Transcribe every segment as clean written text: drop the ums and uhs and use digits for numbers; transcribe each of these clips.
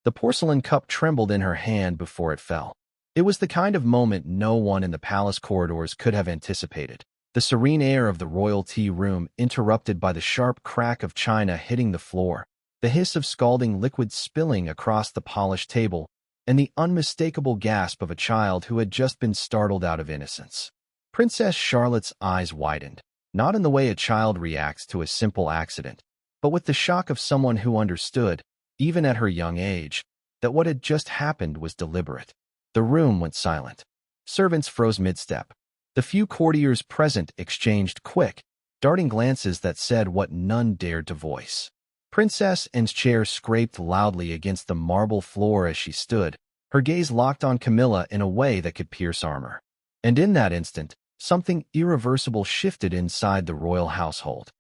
The porcelain cup trembled in her hand before it fell. It was the kind of moment no one in the palace corridors could have anticipated. The serene air of the royal tea room interrupted by the sharp crack of china hitting the floor, the hiss of scalding liquid spilling across the polished table, and the unmistakable gasp of a child who had just been startled out of innocence. Princess Charlotte's eyes widened, not in the way a child reacts to a simple accident, but with the shock of someone who understood, even at her young age, that what had just happened was deliberate. The room went silent. Servants froze mid-step. The few courtiers present exchanged quick, darting glances that said what none dared to voice. Princess Anne's chair scraped loudly against the marble floor as she stood, her gaze locked on Camilla in a way that could pierce armor. And in that instant, something irreversible shifted inside the royal household.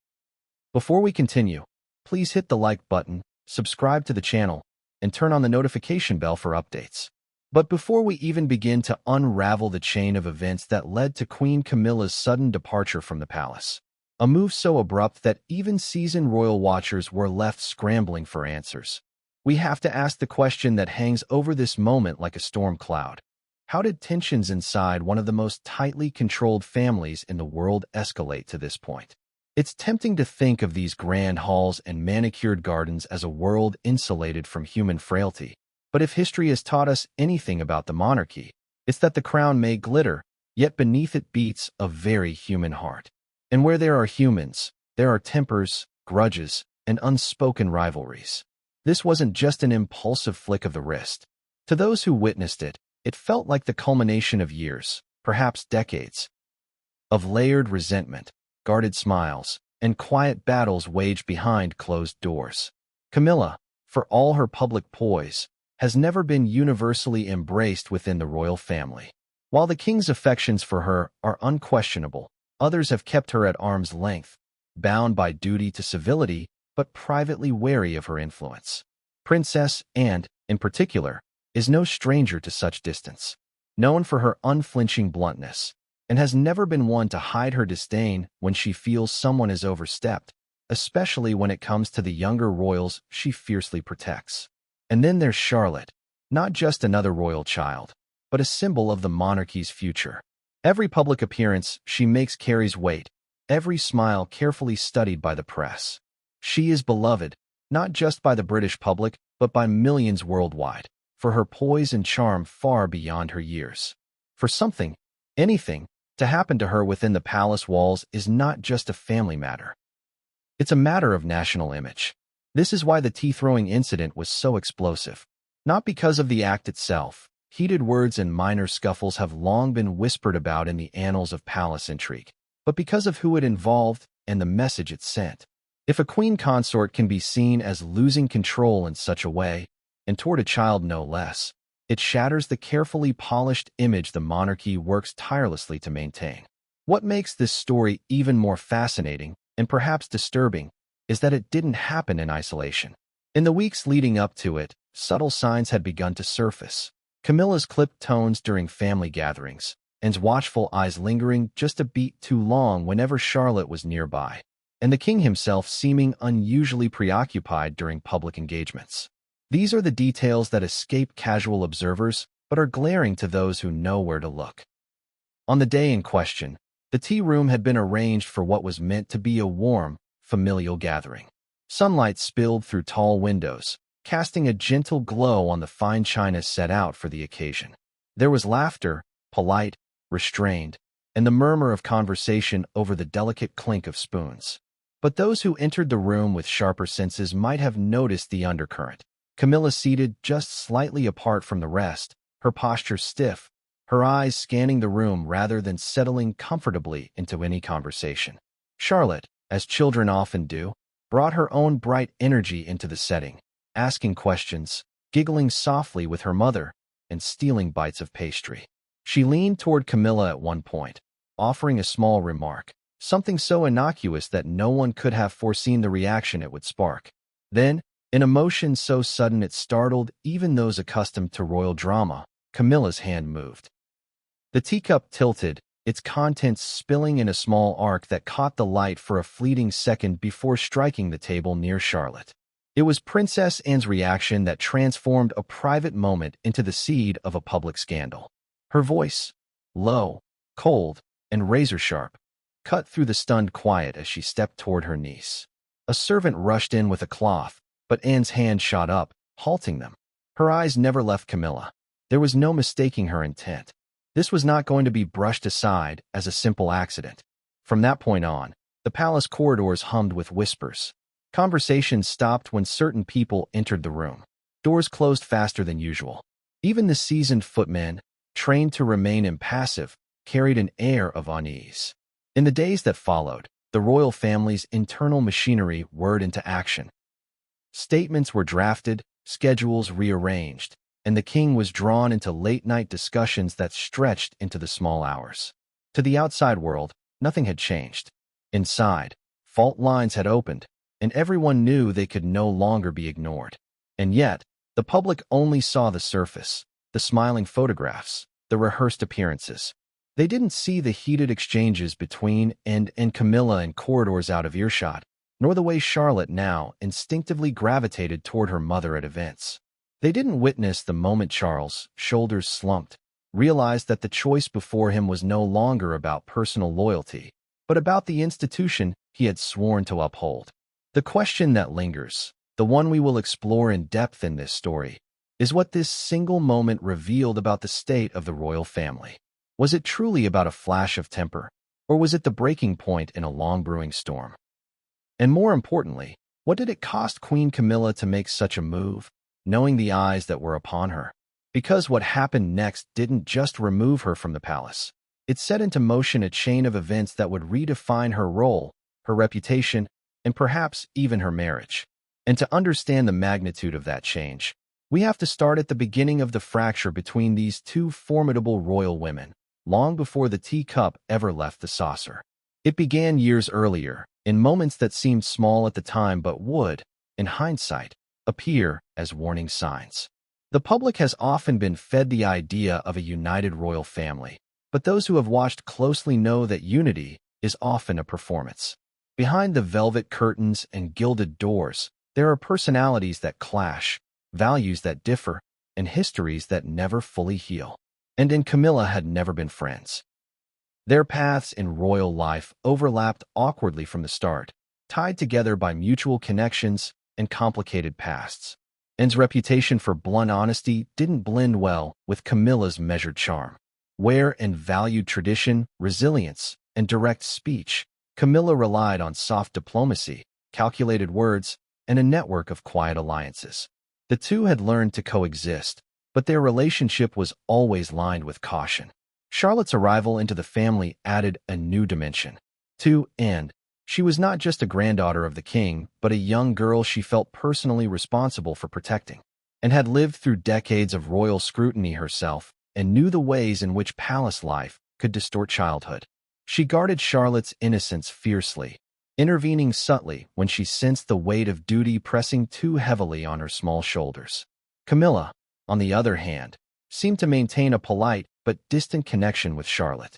Before we continue, please hit the like button, subscribe to the channel, and turn on the notification bell for updates. But before we even begin to unravel the chain of events that led to Queen Camilla's sudden departure from the palace, a move so abrupt that even seasoned royal watchers were left scrambling for answers, we have to ask the question that hangs over this moment like a storm cloud. How did tensions inside one of the most tightly controlled families in the world escalate to this point? It's tempting to think of these grand halls and manicured gardens as a world insulated from human frailty. But if history has taught us anything about the monarchy, it's that the crown may glitter, yet beneath it beats a very human heart. And where there are humans, there are tempers, grudges, and unspoken rivalries. This wasn't just an impulsive flick of the wrist. To those who witnessed it, it felt like the culmination of years, perhaps decades, of layered resentment, guarded smiles, and quiet battles waged behind closed doors. Camilla, for all her public poise, has never been universally embraced within the royal family. While the king's affections for her are unquestionable, others have kept her at arm's length, bound by duty to civility, but privately wary of her influence. Princess Anne, in particular, is no stranger to such distance, known for her unflinching bluntness, and has never been one to hide her disdain when she feels someone is overstepped, especially when it comes to the younger royals she fiercely protects. And then there's Charlotte, not just another royal child, but a symbol of the monarchy's future. Every public appearance she makes carries weight, every smile carefully studied by the press. She is beloved, not just by the British public, but by millions worldwide, for her poise and charm far beyond her years. For something, anything, to happen to her within the palace walls is not just a family matter. It's a matter of national image. This is why the tea-throwing incident was so explosive. Not because of the act itself. Heated words and minor scuffles have long been whispered about in the annals of palace intrigue, but because of who it involved and the message it sent. If a queen consort can be seen as losing control in such a way, and toward a child no less, it shatters the carefully polished image the monarchy works tirelessly to maintain. What makes this story even more fascinating, and perhaps disturbing, is that it didn't happen in isolation. In the weeks leading up to it, subtle signs had begun to surface. Camilla's clipped tones during family gatherings, Anne's watchful eyes lingering just a beat too long whenever Charlotte was nearby, and the king himself seeming unusually preoccupied during public engagements. These are the details that escape casual observers, but are glaring to those who know where to look. On the day in question, the tea room had been arranged for what was meant to be a warm, familial gathering. Sunlight spilled through tall windows, casting a gentle glow on the fine china set out for the occasion. There was laughter, polite, restrained, and the murmur of conversation over the delicate clink of spoons. But those who entered the room with sharper senses might have noticed the undercurrent. Camilla seated just slightly apart from the rest, her posture stiff, her eyes scanning the room rather than settling comfortably into any conversation. Charlotte, as children often do, brought her own bright energy into the setting, asking questions, giggling softly with her mother, and stealing bites of pastry. She leaned toward Camilla at one point, offering a small remark, something so innocuous that no one could have foreseen the reaction it would spark. Then, in a motion so sudden it startled even those accustomed to royal drama, Camilla's hand moved. The teacup tilted, its contents spilling in a small arc that caught the light for a fleeting second before striking the table near Charlotte. It was Princess Anne's reaction that transformed a private moment into the seed of a public scandal. Her voice, low, cold, and razor-sharp, cut through the stunned quiet as she stepped toward her niece. A servant rushed in with a cloth, but Anne's hand shot up, halting them. Her eyes never left Camilla. There was no mistaking her intent. This was not going to be brushed aside as a simple accident. From that point on, the palace corridors hummed with whispers. Conversations stopped when certain people entered the room. Doors closed faster than usual. Even the seasoned footmen, trained to remain impassive, carried an air of unease. In the days that followed, the royal family's internal machinery whirred into action. Statements were drafted, schedules rearranged, and the king was drawn into late-night discussions that stretched into the small hours. To the outside world, nothing had changed. Inside, fault lines had opened, and everyone knew they could no longer be ignored. And yet, the public only saw the surface, the smiling photographs, the rehearsed appearances. They didn't see the heated exchanges between Anne and Camilla in corridors out of earshot, nor the way Charlotte now instinctively gravitated toward her mother at events. They didn't witness the moment Charles, shoulders slumped, realized that the choice before him was no longer about personal loyalty, but about the institution he had sworn to uphold. The question that lingers, the one we will explore in depth in this story, is what this single moment revealed about the state of the royal family. Was it truly about a flash of temper, or was it the breaking point in a long-brewing storm? And more importantly, what did it cost Queen Camilla to make such a move, knowing the eyes that were upon her? Because what happened next didn't just remove her from the palace. It set into motion a chain of events that would redefine her role, her reputation, and perhaps even her marriage. And to understand the magnitude of that change, we have to start at the beginning of the fracture between these two formidable royal women, long before the teacup ever left the saucer. It began years earlier, in moments that seemed small at the time but would, in hindsight, appear as warning signs. The public has often been fed the idea of a united royal family, but those who have watched closely know that unity is often a performance. Behind the velvet curtains and gilded doors, there are personalities that clash, values that differ, and histories that never fully heal. And Camilla had never been friends. Their paths in royal life overlapped awkwardly from the start, tied together by mutual connections and complicated pasts. Anne's reputation for blunt honesty didn't blend well with Camilla's measured charm. Where Anne valued tradition, resilience, and direct speech, Camilla relied on soft diplomacy, calculated words, and a network of quiet alliances. The two had learned to coexist, but their relationship was always lined with caution. Charlotte's arrival into the family added a new dimension. To Anne, she was not just a granddaughter of the king, but a young girl she felt personally responsible for protecting, and had lived through decades of royal scrutiny herself and knew the ways in which palace life could distort childhood. She guarded Charlotte's innocence fiercely, intervening subtly when she sensed the weight of duty pressing too heavily on her small shoulders. Camilla, on the other hand, seemed to maintain a polite but distant connection with Charlotte.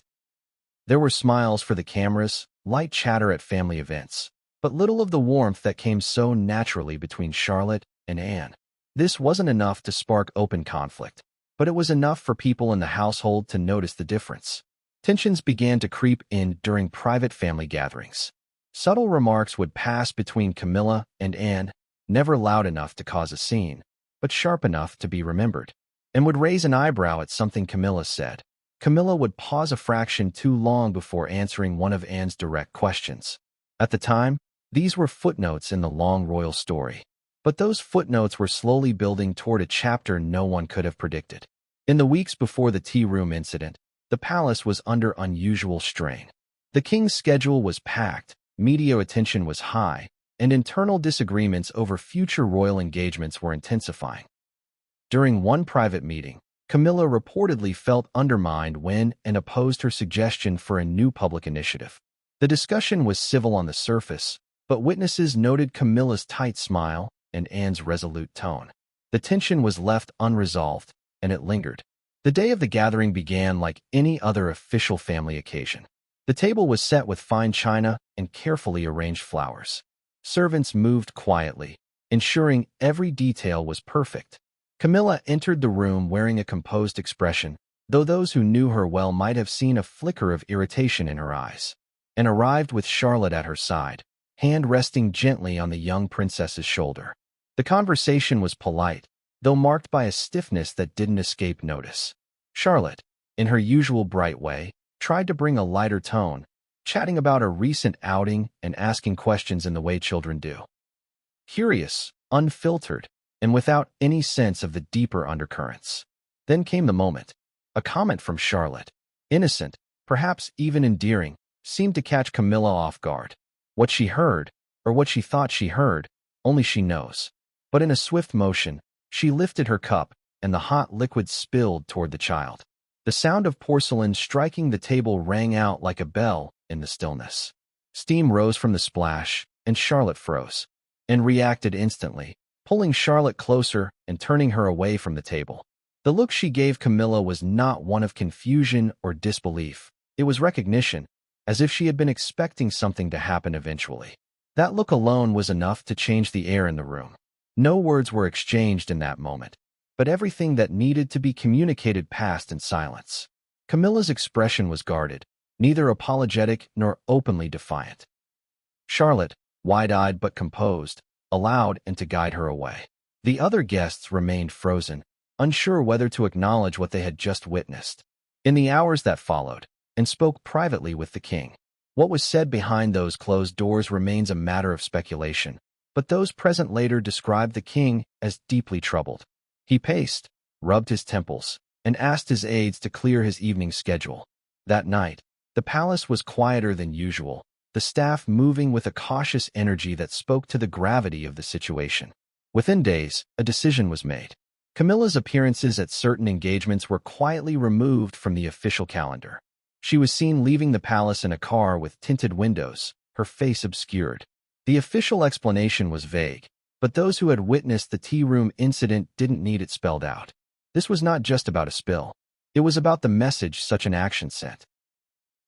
There were smiles for the cameras, light chatter at family events, but little of the warmth that came so naturally between Charlotte and Anne. This wasn't enough to spark open conflict, but it was enough for people in the household to notice the difference. Tensions began to creep in during private family gatherings. Subtle remarks would pass between Camilla and Anne, never loud enough to cause a scene, but sharp enough to be remembered, and would raise an eyebrow at something Camilla said. Camilla would pause a fraction too long before answering one of Anne's direct questions. At the time, these were footnotes in the long royal story. But those footnotes were slowly building toward a chapter no one could have predicted. In the weeks before the tea room incident, the palace was under unusual strain. The king's schedule was packed, media attention was high, and internal disagreements over future royal engagements were intensifying. During one private meeting, Camilla reportedly felt undermined when Anne opposed her suggestion for a new public initiative. The discussion was civil on the surface, but witnesses noted Camilla's tight smile and Anne's resolute tone. The tension was left unresolved, and it lingered. The day of the gathering began like any other official family occasion. The table was set with fine china and carefully arranged flowers. Servants moved quietly, ensuring every detail was perfect. Camilla entered the room wearing a composed expression, though those who knew her well might have seen a flicker of irritation in her eyes, and arrived with Charlotte at her side, hand resting gently on the young princess's shoulder. The conversation was polite, though marked by a stiffness that didn't escape notice. Charlotte, in her usual bright way, tried to bring a lighter tone, chatting about a recent outing and asking questions in the way children do. Curious, unfiltered, and without any sense of the deeper undercurrents. Then came the moment. A comment from Charlotte, innocent, perhaps even endearing, seemed to catch Camilla off guard. What she heard, or what she thought she heard, only she knows. But in a swift motion, she lifted her cup, and the hot liquid spilled toward the child. The sound of porcelain striking the table rang out like a bell in the stillness. Steam rose from the splash, and Charlotte froze, and reacted instantly, pulling Charlotte closer and turning her away from the table. The look she gave Camilla was not one of confusion or disbelief. It was recognition, as if she had been expecting something to happen eventually. That look alone was enough to change the air in the room. No words were exchanged in that moment, but everything that needed to be communicated passed in silence. Camilla's expression was guarded, neither apologetic nor openly defiant. Charlotte, wide-eyed but composed, allowed and to guide her away. The other guests remained frozen, unsure whether to acknowledge what they had just witnessed. In the hours that followed, and spoke privately with the king. What was said behind those closed doors remains a matter of speculation, but those present later described the king as deeply troubled. He paced, rubbed his temples, and asked his aides to clear his evening schedule. That night, the palace was quieter than usual, the staff moving with a cautious energy that spoke to the gravity of the situation. Within days, a decision was made. Camilla's appearances at certain engagements were quietly removed from the official calendar. She was seen leaving the palace in a car with tinted windows, her face obscured. The official explanation was vague, but those who had witnessed the tea room incident didn't need it spelled out. This was not just about a spill. It was about the message such an action sent.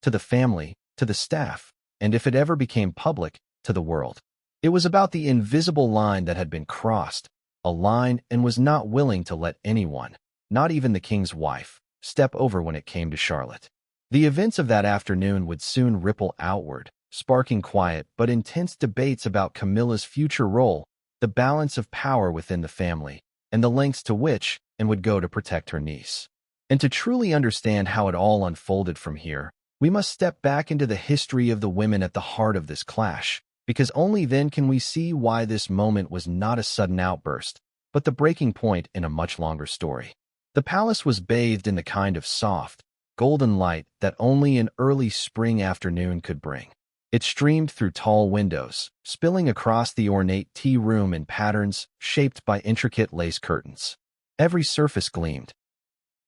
To the family, to the staff, and if it ever became public, to the world. It was about the invisible line that had been crossed, a line and was not willing to let anyone, not even the king's wife, step over when it came to Charlotte. The events of that afternoon would soon ripple outward, sparking quiet but intense debates about Camilla's future role, the balance of power within the family, and the lengths to which and would go to protect her niece. And to truly understand how it all unfolded from here, we must step back into the history of the women at the heart of this clash, because only then can we see why this moment was not a sudden outburst, but the breaking point in a much longer story. The palace was bathed in the kind of soft, golden light that only an early spring afternoon could bring. It streamed through tall windows, spilling across the ornate tea room in patterns shaped by intricate lace curtains. Every surface gleamed.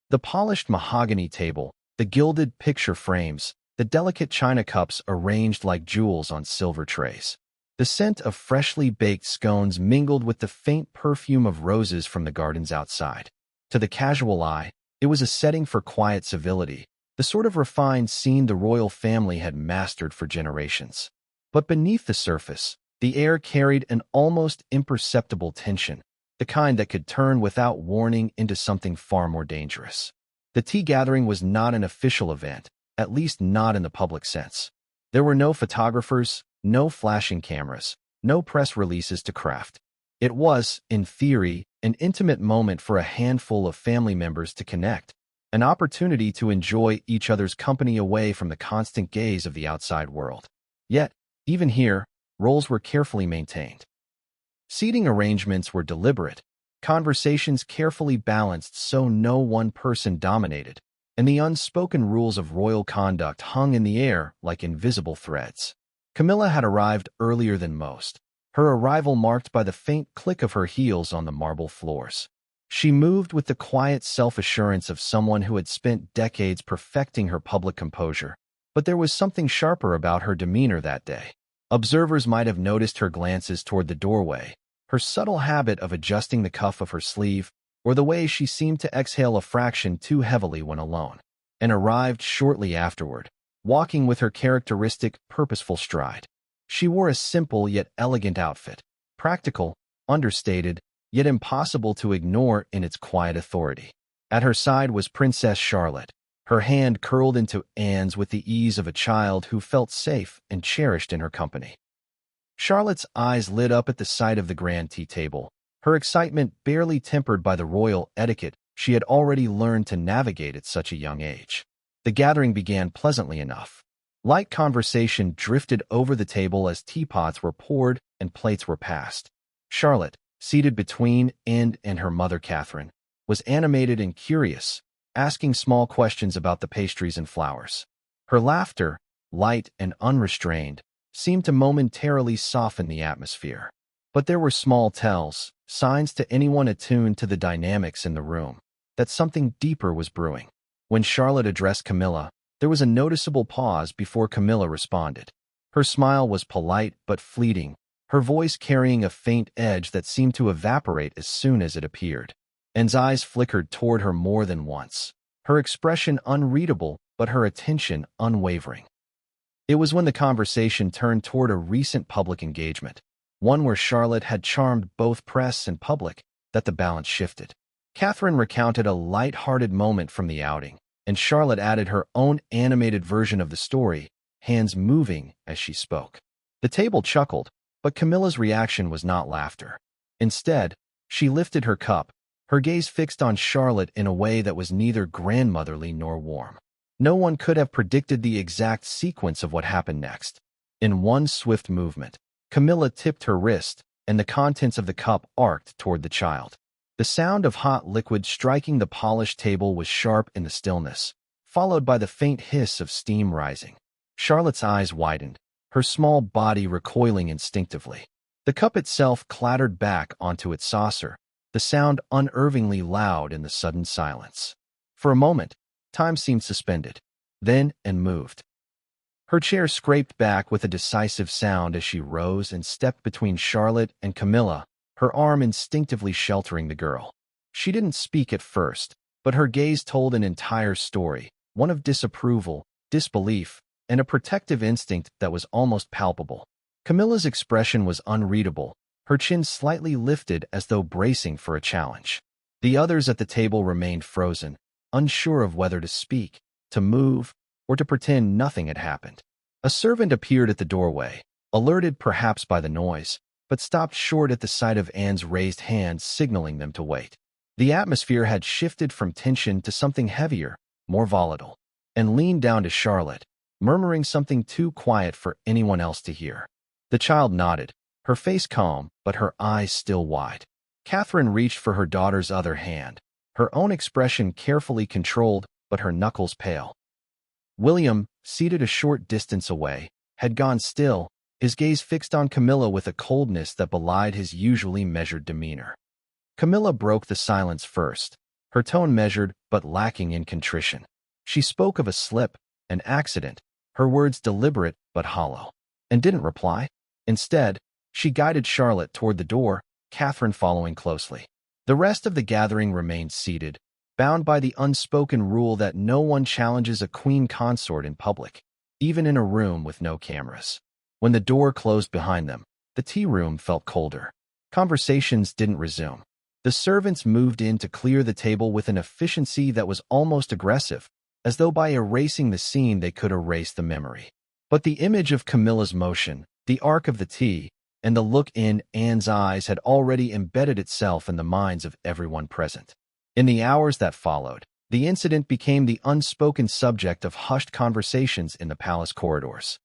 The polished mahogany table, the gilded picture frames, the delicate china cups arranged like jewels on silver trays. The scent of freshly baked scones mingled with the faint perfume of roses from the gardens outside. To the casual eye, it was a setting for quiet civility, the sort of refined scene the royal family had mastered for generations. But beneath the surface, the air carried an almost imperceptible tension, the kind that could turn without warning into something far more dangerous. The tea gathering was not an official event, at least not in the public sense. There were no photographers, no flashing cameras, no press releases to craft. It was, in theory, an intimate moment for a handful of family members to connect, an opportunity to enjoy each other's company away from the constant gaze of the outside world. Yet, even here, roles were carefully maintained. Seating arrangements were deliberate, conversations carefully balanced so no one person dominated, and the unspoken rules of royal conduct hung in the air like invisible threads. Camilla had arrived earlier than most, her arrival marked by the faint click of her heels on the marble floors. She moved with the quiet self-assurance of someone who had spent decades perfecting her public composure, but there was something sharper about her demeanor that day. Observers might have noticed her glances toward the doorway, her subtle habit of adjusting the cuff of her sleeve, or the way she seemed to exhale a fraction too heavily when alone, and arrived shortly afterward, walking with her characteristic, purposeful stride. She wore a simple yet elegant outfit, practical, understated, yet impossible to ignore in its quiet authority. At her side was Princess Charlotte, her hand curled into Anne's with the ease of a child who felt safe and cherished in her company. Charlotte's eyes lit up at the sight of the grand tea table, her excitement barely tempered by the royal etiquette she had already learned to navigate at such a young age. The gathering began pleasantly enough. Light conversation drifted over the table as teapots were poured and plates were passed. Charlotte, seated between Anne and her mother Catherine, was animated and curious, asking small questions about the pastries and flowers. Her laughter, light and unrestrained, seemed to momentarily soften the atmosphere. But there were small tells, signs to anyone attuned to the dynamics in the room, that something deeper was brewing. When Charlotte addressed Camilla, there was a noticeable pause before Camilla responded. Her smile was polite but fleeting, her voice carrying a faint edge that seemed to evaporate as soon as it appeared. Anne's eyes flickered toward her more than once, her expression unreadable but her attention unwavering. It was when the conversation turned toward a recent public engagement, one where Charlotte had charmed both press and public, that the balance shifted. Catherine recounted a light-hearted moment from the outing, and Charlotte added her own animated version of the story, hands moving as she spoke. The table chuckled, but Camilla's reaction was not laughter. Instead, she lifted her cup, her gaze fixed on Charlotte in a way that was neither grandmotherly nor warm. No one could have predicted the exact sequence of what happened next. In one swift movement, Camilla tipped her wrist, and the contents of the cup arced toward the child. The sound of hot liquid striking the polished table was sharp in the stillness, followed by the faint hiss of steam rising. Charlotte's eyes widened, her small body recoiling instinctively. The cup itself clattered back onto its saucer, the sound unnervingly loud in the sudden silence. For a moment, time seemed suspended, then and moved. Her chair scraped back with a decisive sound as she rose and stepped between Charlotte and Camilla, her arm instinctively sheltering the girl. She didn't speak at first, but her gaze told an entire story, one of disapproval, disbelief, and a protective instinct that was almost palpable. Camilla's expression was unreadable, her chin slightly lifted as though bracing for a challenge. The others at the table remained frozen, unsure of whether to speak, to move, or to pretend nothing had happened. A servant appeared at the doorway, alerted perhaps by the noise, but stopped short at the sight of Anne's raised hand signaling them to wait. The atmosphere had shifted from tension to something heavier, more volatile, and leaned down to Charlotte, murmuring something too quiet for anyone else to hear. The child nodded, her face calm, but her eyes still wide. Catherine reached for her daughter's other hand, her own expression carefully controlled, but her knuckles pale. William, seated a short distance away, had gone still, his gaze fixed on Camilla with a coldness that belied his usually measured demeanor. Camilla broke the silence first, her tone measured but lacking in contrition. She spoke of a slip, an accident, her words deliberate but hollow, and didn't reply. Instead, she guided Charlotte toward the door, Catherine following closely. The rest of the gathering remained seated, bound by the unspoken rule that no one challenges a queen consort in public, even in a room with no cameras. When the door closed behind them, the tea room felt colder. Conversations didn't resume. The servants moved in to clear the table with an efficiency that was almost aggressive, as though by erasing the scene they could erase the memory. But the image of Camilla's motion, the arc of the tea, and the look in Anne's eyes had already embedded itself in the minds of everyone present. In the hours that followed, the incident became the unspoken subject of hushed conversations in the palace corridors.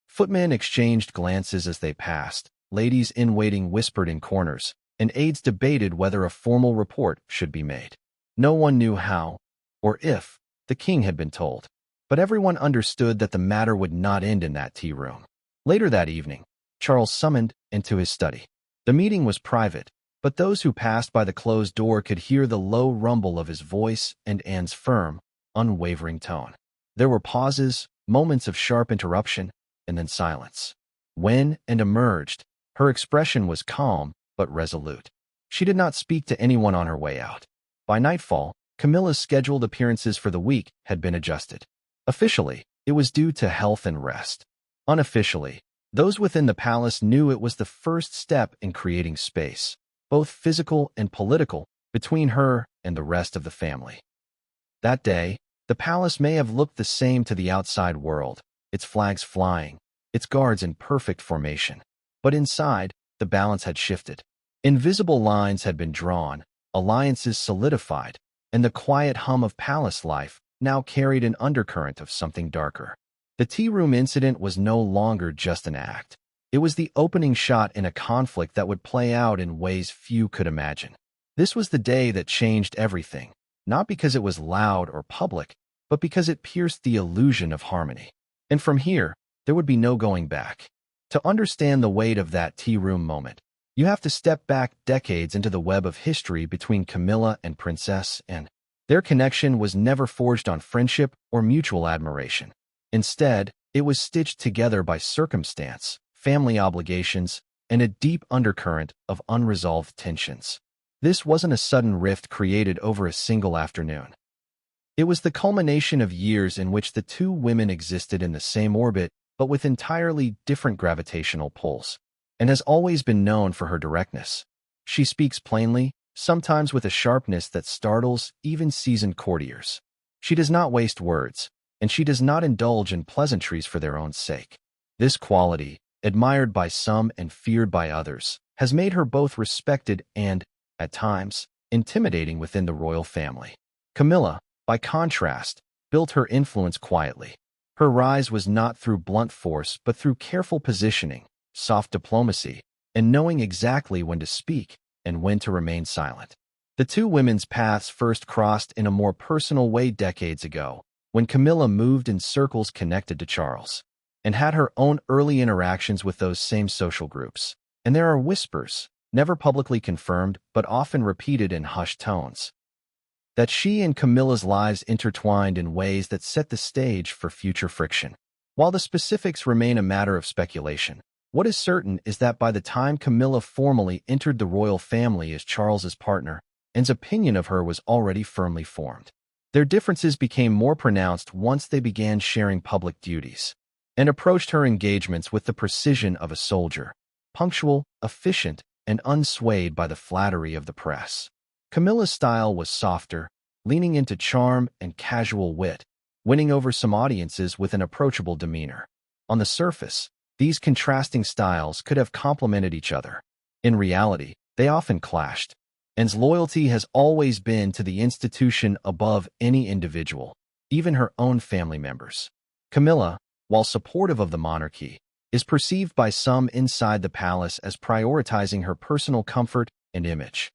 Footmen exchanged glances as they passed, ladies in waiting whispered in corners, and aides debated whether a formal report should be made. No one knew how, or if, the king had been told, but everyone understood that the matter would not end in that tea room. Later that evening, Charles summoned into his study. The meeting was private, but those who passed by the closed door could hear the low rumble of his voice and Anne's firm, unwavering tone. There were pauses, moments of sharp interruption, and then silence. When Anne emerged, her expression was calm but resolute. She did not speak to anyone on her way out. By nightfall, Camilla's scheduled appearances for the week had been adjusted. Officially, it was due to health and rest. Unofficially, Those within the palace knew it was the first step in creating space, both physical and political, between her and the rest of the family. That day, the palace may have looked the same to the outside world, its flags flying, its guards in perfect formation. But inside, the balance had shifted. Invisible lines had been drawn, alliances solidified, and the quiet hum of palace life now carried an undercurrent of something darker. The tea room incident was no longer just an act. It was the opening shot in a conflict that would play out in ways few could imagine. This was the day that changed everything, not because it was loud or public, but because it pierced the illusion of harmony. And from here, there would be no going back. To understand the weight of that tea room moment, you have to step back decades into the web of history between Camilla and Princess Anne. Their connection was never forged on friendship or mutual admiration. Instead, it was stitched together by circumstance, family obligations, and a deep undercurrent of unresolved tensions. This wasn't a sudden rift created over a single afternoon. It was the culmination of years in which the two women existed in the same orbit, but with entirely different gravitational pulls, and has always been known for her directness. She speaks plainly, sometimes with a sharpness that startles even seasoned courtiers. She does not waste words, and she does not indulge in pleasantries for their own sake. This quality, admired by some and feared by others, has made her both respected and, at times, intimidating within the royal family. Camilla, by contrast, built her influence quietly. Her rise was not through blunt force but through careful positioning, soft diplomacy, and knowing exactly when to speak and when to remain silent. The two women's paths first crossed in a more personal way decades ago, when Camilla moved in circles connected to Charles, and had her own early interactions with those same social groups. And there are whispers, never publicly confirmed but often repeated in hushed tones, that she and Camilla's lives intertwined in ways that set the stage for future friction. While the specifics remain a matter of speculation, what is certain is that by the time Camilla formally entered the royal family as Charles's partner, Anne's opinion of her was already firmly formed. Their differences became more pronounced once they began sharing public duties, and approached her engagements with the precision of a soldier, punctual, efficient, and unswayed by the flattery of the press. Camilla's style was softer, leaning into charm and casual wit, winning over some audiences with an approachable demeanor. On the surface, these contrasting styles could have complemented each other. In reality, they often clashed. Anne's loyalty has always been to the institution above any individual, even her own family members. Camilla, while supportive of the monarchy, is perceived by some inside the palace as prioritizing her personal comfort and image.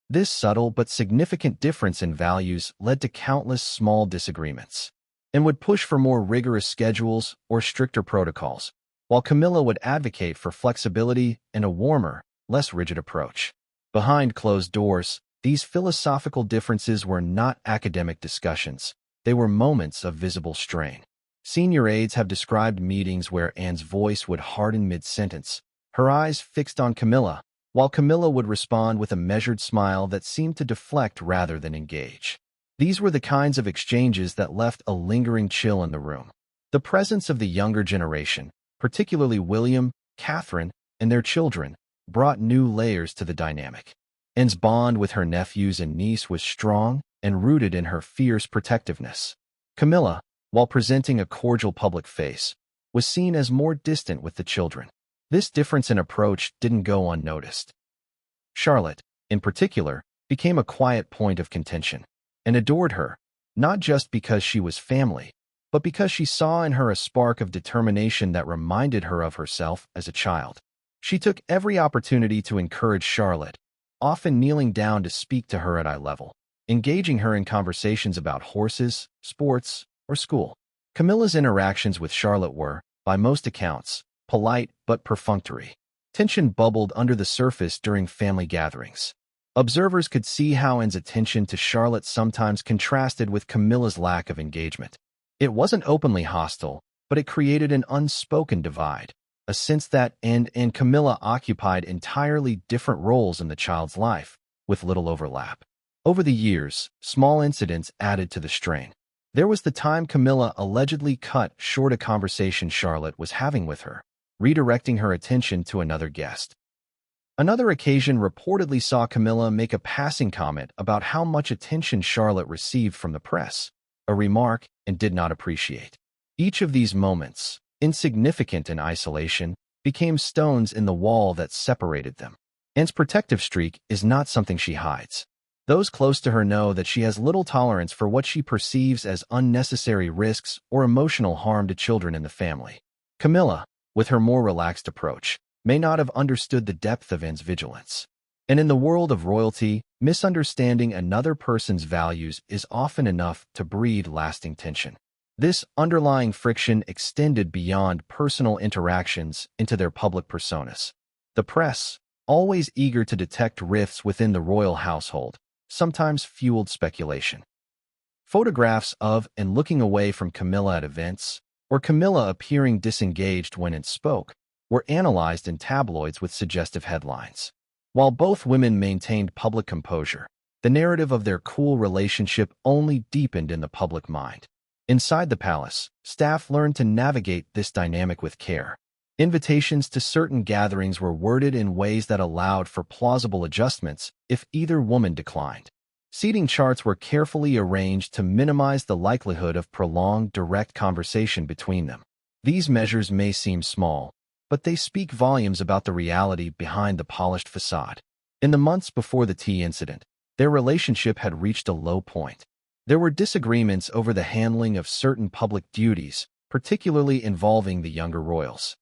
This subtle but significant difference in values led to countless small disagreements, and would push for more rigorous schedules or stricter protocols, while Camilla would advocate for flexibility and a warmer, less rigid approach. Behind closed doors, these philosophical differences were not academic discussions. They were moments of visible strain. Senior aides have described meetings where Anne's voice would harden mid-sentence, her eyes fixed on Camilla, while Camilla would respond with a measured smile that seemed to deflect rather than engage. These were the kinds of exchanges that left a lingering chill in the room. The presence of the younger generation, particularly William, Catherine, and their children, brought new layers to the dynamic. Anne's bond with her nephews and niece was strong and rooted in her fierce protectiveness. Camilla, while presenting a cordial public face, was seen as more distant with the children. This difference in approach didn't go unnoticed. Charlotte, in particular, became a quiet point of contention, and adored her, not just because she was family, but because she saw in her a spark of determination that reminded her of herself as a child. She took every opportunity to encourage Charlotte, often kneeling down to speak to her at eye level, engaging her in conversations about horses, sports, or school. Camilla's interactions with Charlotte were, by most accounts, polite but perfunctory. Tension bubbled under the surface during family gatherings. Observers could see how Anne's attention to Charlotte sometimes contrasted with Camilla's lack of engagement. It wasn't openly hostile, but it created an unspoken divide, a sense that Anne and Camilla occupied entirely different roles in the child's life, with little overlap. Over the years, small incidents added to the strain. There was the time Camilla allegedly cut short a conversation Charlotte was having with her, redirecting her attention to another guest. Another occasion reportedly saw Camilla make a passing comment about how much attention Charlotte received from the press, a remark and did not appreciate. Each of these moments, insignificant in isolation, became stones in the wall that separated them. Anne's protective streak is not something she hides. Those close to her know that she has little tolerance for what she perceives as unnecessary risks or emotional harm to children in the family. Camilla, with her more relaxed approach, may not have understood the depth of Anne's vigilance. And in the world of royalty, misunderstanding another person's values is often enough to breed lasting tension. This underlying friction extended beyond personal interactions into their public personas. The press, always eager to detect rifts within the royal household, sometimes fueled speculation. Photographs of and looking away from Camilla at events, or Camilla appearing disengaged when it spoke, were analyzed in tabloids with suggestive headlines. While both women maintained public composure, the narrative of their cool relationship only deepened in the public mind. Inside the palace, staff learned to navigate this dynamic with care. Invitations to certain gatherings were worded in ways that allowed for plausible adjustments if either woman declined. Seating charts were carefully arranged to minimize the likelihood of prolonged direct conversation between them. These measures may seem small, but they speak volumes about the reality behind the polished facade. In the months before the tea incident, their relationship had reached a low point. There were disagreements over the handling of certain public duties, particularly involving the younger royals.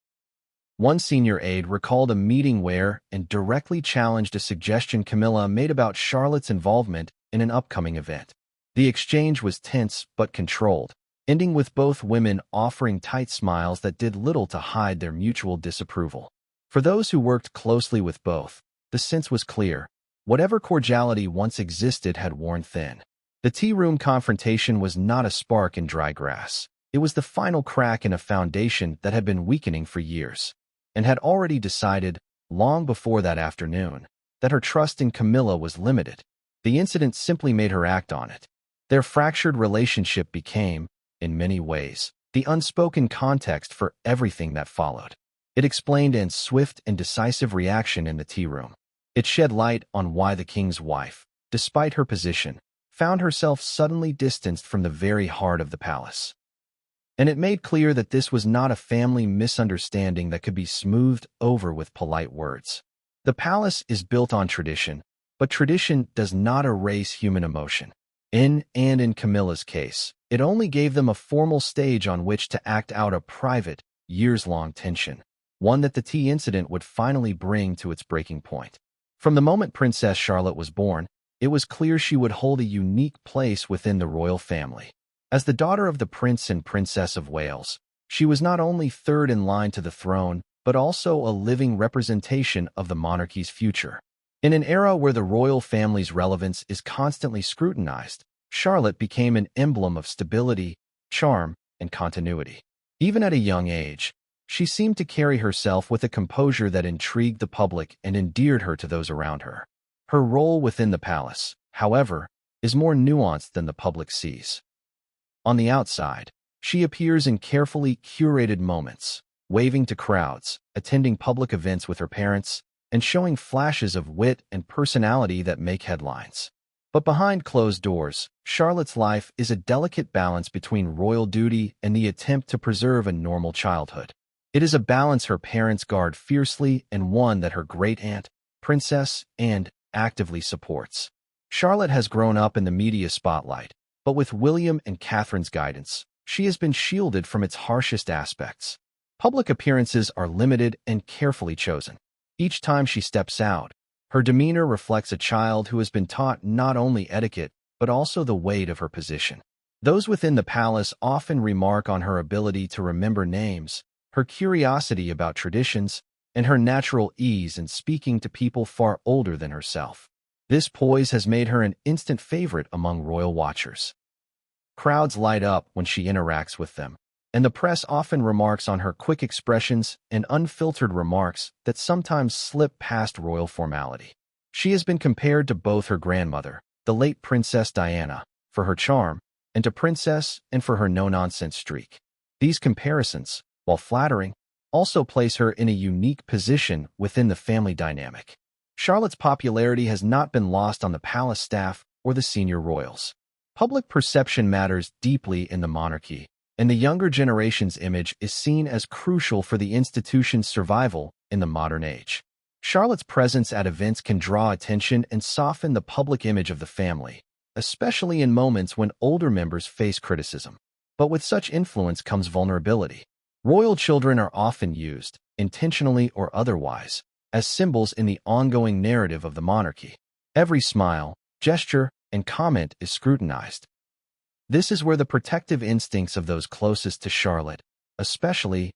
One senior aide recalled a meeting where and directly challenged a suggestion Camilla made about Charlotte's involvement in an upcoming event. The exchange was tense but controlled, ending with both women offering tight smiles that did little to hide their mutual disapproval. For those who worked closely with both, the sense was clear. Whatever cordiality once existed had worn thin. The tea room confrontation was not a spark in dry grass. It was the final crack in a foundation that had been weakening for years, and had already decided, long before that afternoon, that her trust in Camilla was limited. The incident simply made her act on it. Their fractured relationship became, in many ways, the unspoken context for everything that followed. It explained Anne's swift and decisive reaction in the tea room. It shed light on why the king's wife, despite her position, found herself suddenly distanced from the very heart of the palace. And it made clear that this was not a family misunderstanding that could be smoothed over with polite words. The palace is built on tradition, but tradition does not erase human emotion. In Camilla's case, it only gave them a formal stage on which to act out a private, years-long tension, one that the tea incident would finally bring to its breaking point. From the moment Princess Charlotte was born, it was clear she would hold a unique place within the royal family. As the daughter of the Prince and Princess of Wales, she was not only third in line to the throne, but also a living representation of the monarchy's future. In an era where the royal family's relevance is constantly scrutinized, Charlotte became an emblem of stability, charm, and continuity. Even at a young age, she seemed to carry herself with a composure that intrigued the public and endeared her to those around her. Her role within the palace, however, is more nuanced than the public sees. On the outside, she appears in carefully curated moments, waving to crowds, attending public events with her parents, and showing flashes of wit and personality that make headlines. But behind closed doors, Charlotte's life is a delicate balance between royal duty and the attempt to preserve a normal childhood. It is a balance her parents guard fiercely and one that her great-aunt, Princess Anne, actively supports. Charlotte has grown up in the media spotlight, but with William and Catherine's guidance, she has been shielded from its harshest aspects. Public appearances are limited and carefully chosen. Each time she steps out, her demeanor reflects a child who has been taught not only etiquette, but also the weight of her position. Those within the palace often remark on her ability to remember names, her curiosity about traditions, and her natural ease in speaking to people far older than herself. This poise has made her an instant favorite among royal watchers. Crowds light up when she interacts with them, and the press often remarks on her quick expressions and unfiltered remarks that sometimes slip past royal formality. She has been compared to both her grandmother, the late Princess Diana, for her charm, and to Princess Anne for her no-nonsense streak. These comparisons, while flattering, also place her in a unique position within the family dynamic. Charlotte's popularity has not been lost on the palace staff or the senior royals. Public perception matters deeply in the monarchy, and the younger generation's image is seen as crucial for the institution's survival in the modern age. Charlotte's presence at events can draw attention and soften the public image of the family, especially in moments when older members face criticism. But with such influence comes vulnerability. Royal children are often used, intentionally or otherwise, as symbols in the ongoing narrative of the monarchy. Every smile, gesture, and comment is scrutinized. This is where the protective instincts of those closest to Charlotte, especially,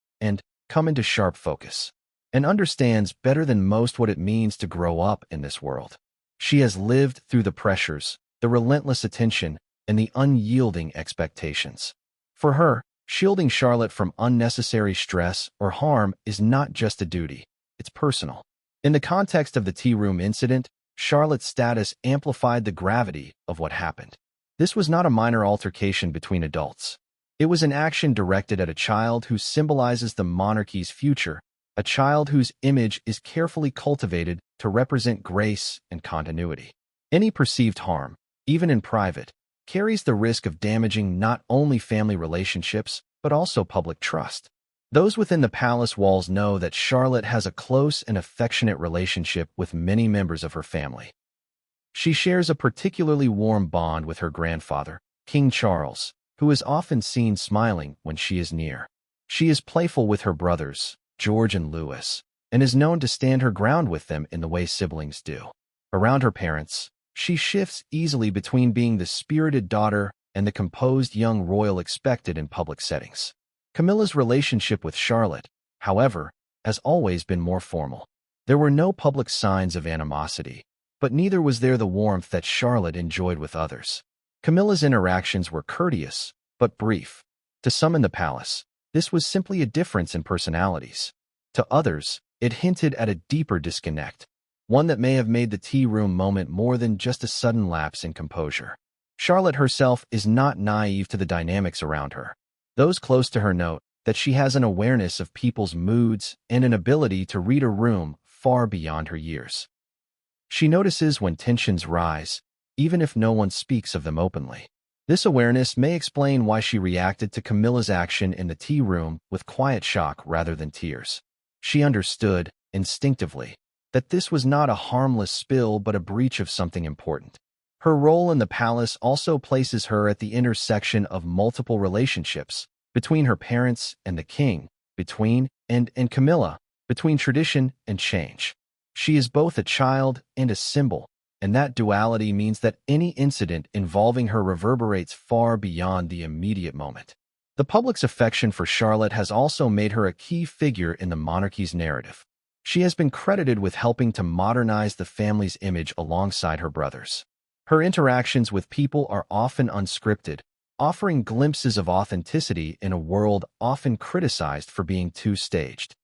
come into sharp focus, and understands better than most what it means to grow up in this world. She has lived through the pressures, the relentless attention, and the unyielding expectations. For her, shielding Charlotte from unnecessary stress or harm is not just a duty, it's personal. In the context of the tea room incident, Charlotte's status amplified the gravity of what happened. This was not a minor altercation between adults. It was an action directed at a child who symbolizes the monarchy's future, a child whose image is carefully cultivated to represent grace and continuity. Any perceived harm, even in private, carries the risk of damaging not only family relationships, but also public trust. Those within the palace walls know that Charlotte has a close and affectionate relationship with many members of her family. She shares a particularly warm bond with her grandfather, King Charles, who is often seen smiling when she is near. She is playful with her brothers, George and Louis, and is known to stand her ground with them in the way siblings do. Around her parents, she shifts easily between being the spirited daughter and the composed young royal expected in public settings. Camilla's relationship with Charlotte, however, has always been more formal. There were no public signs of animosity, but neither was there the warmth that Charlotte enjoyed with others. Camilla's interactions were courteous, but brief. To some in the palace, this was simply a difference in personalities. To others, it hinted at a deeper disconnect, one that may have made the tea room moment more than just a sudden lapse in composure. Charlotte herself is not naive to the dynamics around her. Those close to her note that she has an awareness of people's moods and an ability to read a room far beyond her years. She notices when tensions rise, even if no one speaks of them openly. This awareness may explain why she reacted to Camilla's action in the tea room with quiet shock rather than tears. She understood, instinctively, that this was not a harmless spill but a breach of something important. Her role in the palace also places her at the intersection of multiple relationships, between her parents and the king, between Camilla, between tradition and change. She is both a child and a symbol, and that duality means that any incident involving her reverberates far beyond the immediate moment. The public's affection for Charlotte has also made her a key figure in the monarchy's narrative. She has been credited with helping to modernize the family's image alongside her brothers. Her interactions with people are often unscripted, offering glimpses of authenticity in a world often criticized for being too staged.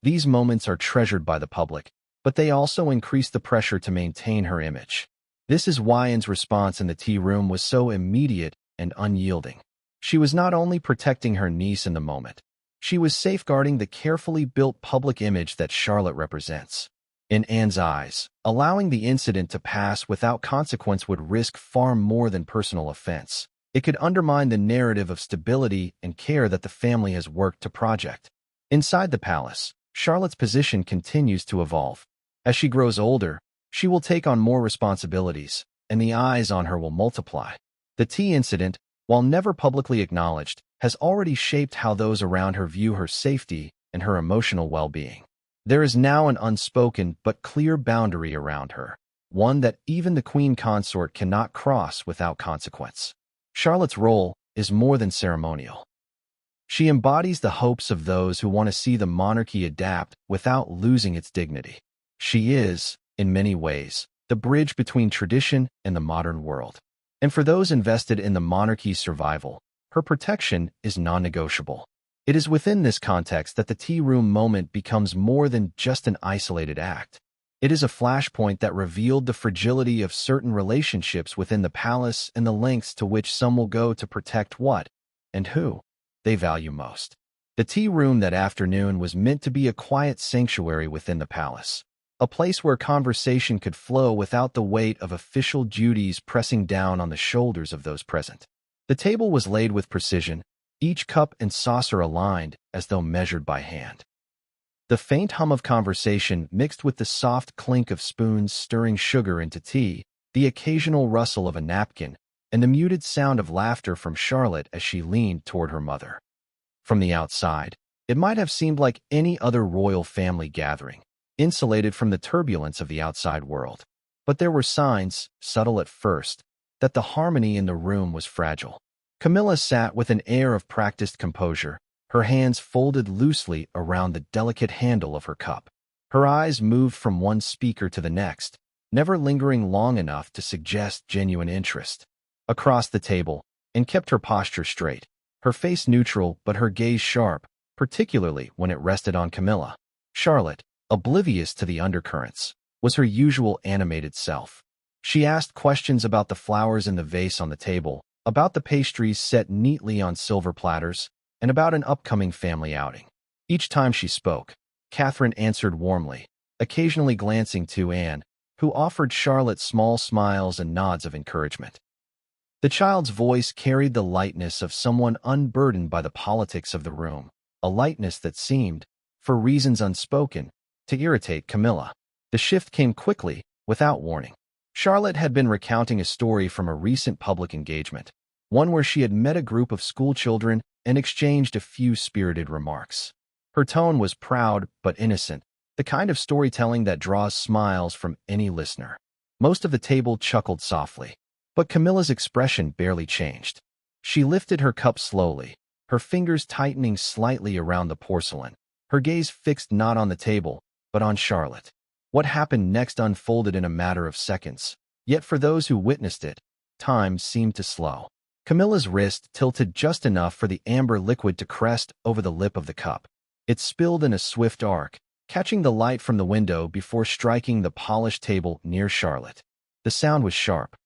These moments are treasured by the public, but they also increase the pressure to maintain her image. This is why Anne's response in the tea room was so immediate and unyielding. She was not only protecting her niece in the moment, she was safeguarding the carefully built public image that Charlotte represents. In Anne's eyes, allowing the incident to pass without consequence would risk far more than personal offense. It could undermine the narrative of stability and care that the family has worked to project. Inside the palace, Charlotte's position continues to evolve. As she grows older, she will take on more responsibilities, and the eyes on her will multiply. The tea incident, while never publicly acknowledged, has already shaped how those around her view her safety and her emotional well-being. There is now an unspoken but clear boundary around her, one that even the queen consort cannot cross without consequence. Charlotte's role is more than ceremonial. She embodies the hopes of those who want to see the monarchy adapt without losing its dignity. She is, in many ways, the bridge between tradition and the modern world. And for those invested in the monarchy's survival, her protection is non-negotiable. It is within this context that the tea room moment becomes more than just an isolated act. It is a flashpoint that revealed the fragility of certain relationships within the palace and the lengths to which some will go to protect what, and who, they value most. The tea room that afternoon was meant to be a quiet sanctuary within the palace, a place where conversation could flow without the weight of official duties pressing down on the shoulders of those present. The table was laid with precision, each cup and saucer aligned as though measured by hand. The faint hum of conversation mixed with the soft clink of spoons stirring sugar into tea, the occasional rustle of a napkin, and the muted sound of laughter from Charlotte as she leaned toward her mother. From the outside, it might have seemed like any other royal family gathering, insulated from the turbulence of the outside world. But there were signs, subtle at first, that the harmony in the room was fragile. Camilla sat with an air of practiced composure, her hands folded loosely around the delicate handle of her cup. Her eyes moved from one speaker to the next, never lingering long enough to suggest genuine interest. Across the table, and kept her posture straight, her face neutral but her gaze sharp, particularly when it rested on Camilla. Charlotte, oblivious to the undercurrents, was her usual animated self. She asked questions about the flowers in the vase on the table, about the pastries set neatly on silver platters, and about an upcoming family outing. Each time she spoke, Catherine answered warmly, occasionally glancing to Anne, who offered Charlotte small smiles and nods of encouragement. The child's voice carried the lightness of someone unburdened by the politics of the room, a lightness that seemed, for reasons unspoken, to irritate Camilla. The shift came quickly, without warning. Charlotte had been recounting a story from a recent public engagement, one where she had met a group of schoolchildren and exchanged a few spirited remarks. Her tone was proud but innocent, the kind of storytelling that draws smiles from any listener. Most of the table chuckled softly, but Camilla's expression barely changed. She lifted her cup slowly, her fingers tightening slightly around the porcelain, her gaze fixed not on the table, but on Charlotte. What happened next unfolded in a matter of seconds, yet for those who witnessed it, time seemed to slow. Camilla's wrist tilted just enough for the amber liquid to crest over the lip of the cup. It spilled in a swift arc, catching the light from the window before striking the polished table near Charlotte. The sound was sharp.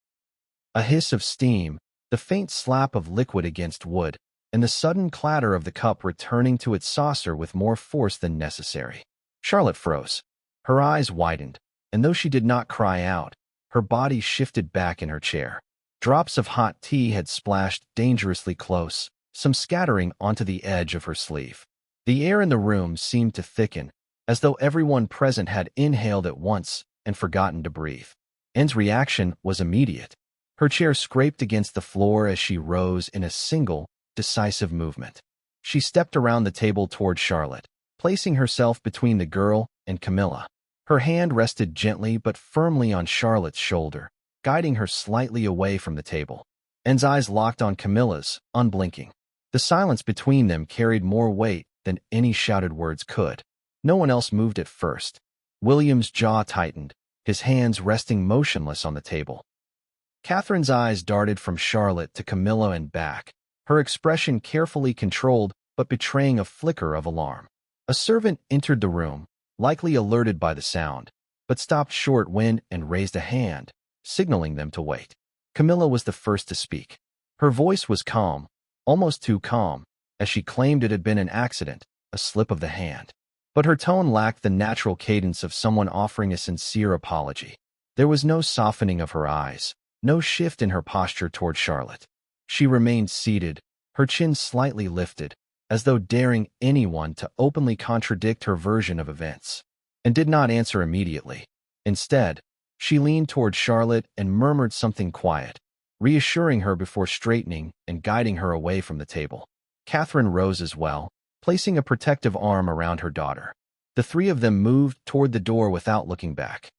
A hiss of steam, the faint slap of liquid against wood, and the sudden clatter of the cup returning to its saucer with more force than necessary. Charlotte froze. Her eyes widened, and though she did not cry out, her body shifted back in her chair. Drops of hot tea had splashed dangerously close, some scattering onto the edge of her sleeve. The air in the room seemed to thicken, as though everyone present had inhaled at once and forgotten to breathe. Anne's reaction was immediate. Her chair scraped against the floor as she rose in a single, decisive movement. She stepped around the table toward Charlotte, placing herself between the girl and Camilla. Her hand rested gently but firmly on Charlotte's shoulder, guiding her slightly away from the table. Anne's eyes locked on Camilla's, unblinking. The silence between them carried more weight than any shouted words could. No one else moved at first. William's jaw tightened, his hands resting motionless on the table. Catherine's eyes darted from Charlotte to Camilla and back, her expression carefully controlled but betraying a flicker of alarm. A servant entered the room, likely alerted by the sound, but stopped short when and raised a hand, signaling them to wait. Camilla was the first to speak. Her voice was calm, almost too calm, as she claimed it had been an accident, a slip of the hand. But her tone lacked the natural cadence of someone offering a sincere apology. There was no softening of her eyes, no shift in her posture toward Charlotte. She remained seated, her chin slightly lifted, as though daring anyone to openly contradict her version of events, and did not answer immediately. Instead, she leaned toward Charlotte and murmured something quiet, reassuring her before straightening and guiding her away from the table. Catherine rose as well, placing a protective arm around her daughter. The three of them moved toward the door without looking back.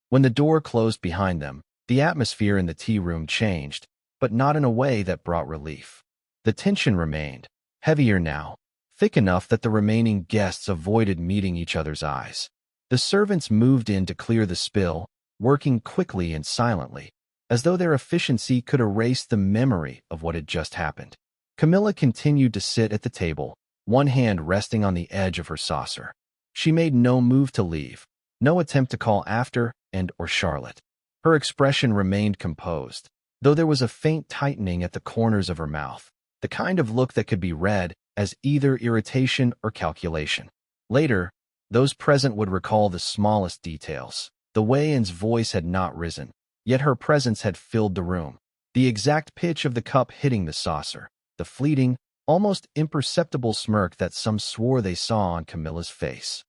When the door closed behind them, the atmosphere in the tea room changed, but not in a way that brought relief. The tension remained, heavier now, thick enough that the remaining guests avoided meeting each other's eyes. The servants moved in to clear the spill, working quickly and silently, as though their efficiency could erase the memory of what had just happened. Camilla continued to sit at the table, one hand resting on the edge of her saucer. She made no move to leave, no attempt to call after or Charlotte. Her expression remained composed, though there was a faint tightening at the corners of her mouth, the kind of look that could be read as either irritation or calculation. Later, those present would recall the smallest details. The way Anne's voice had not risen, yet her presence had filled the room. The exact pitch of the cup hitting the saucer. The fleeting, almost imperceptible smirk that some swore they saw on Camilla's face.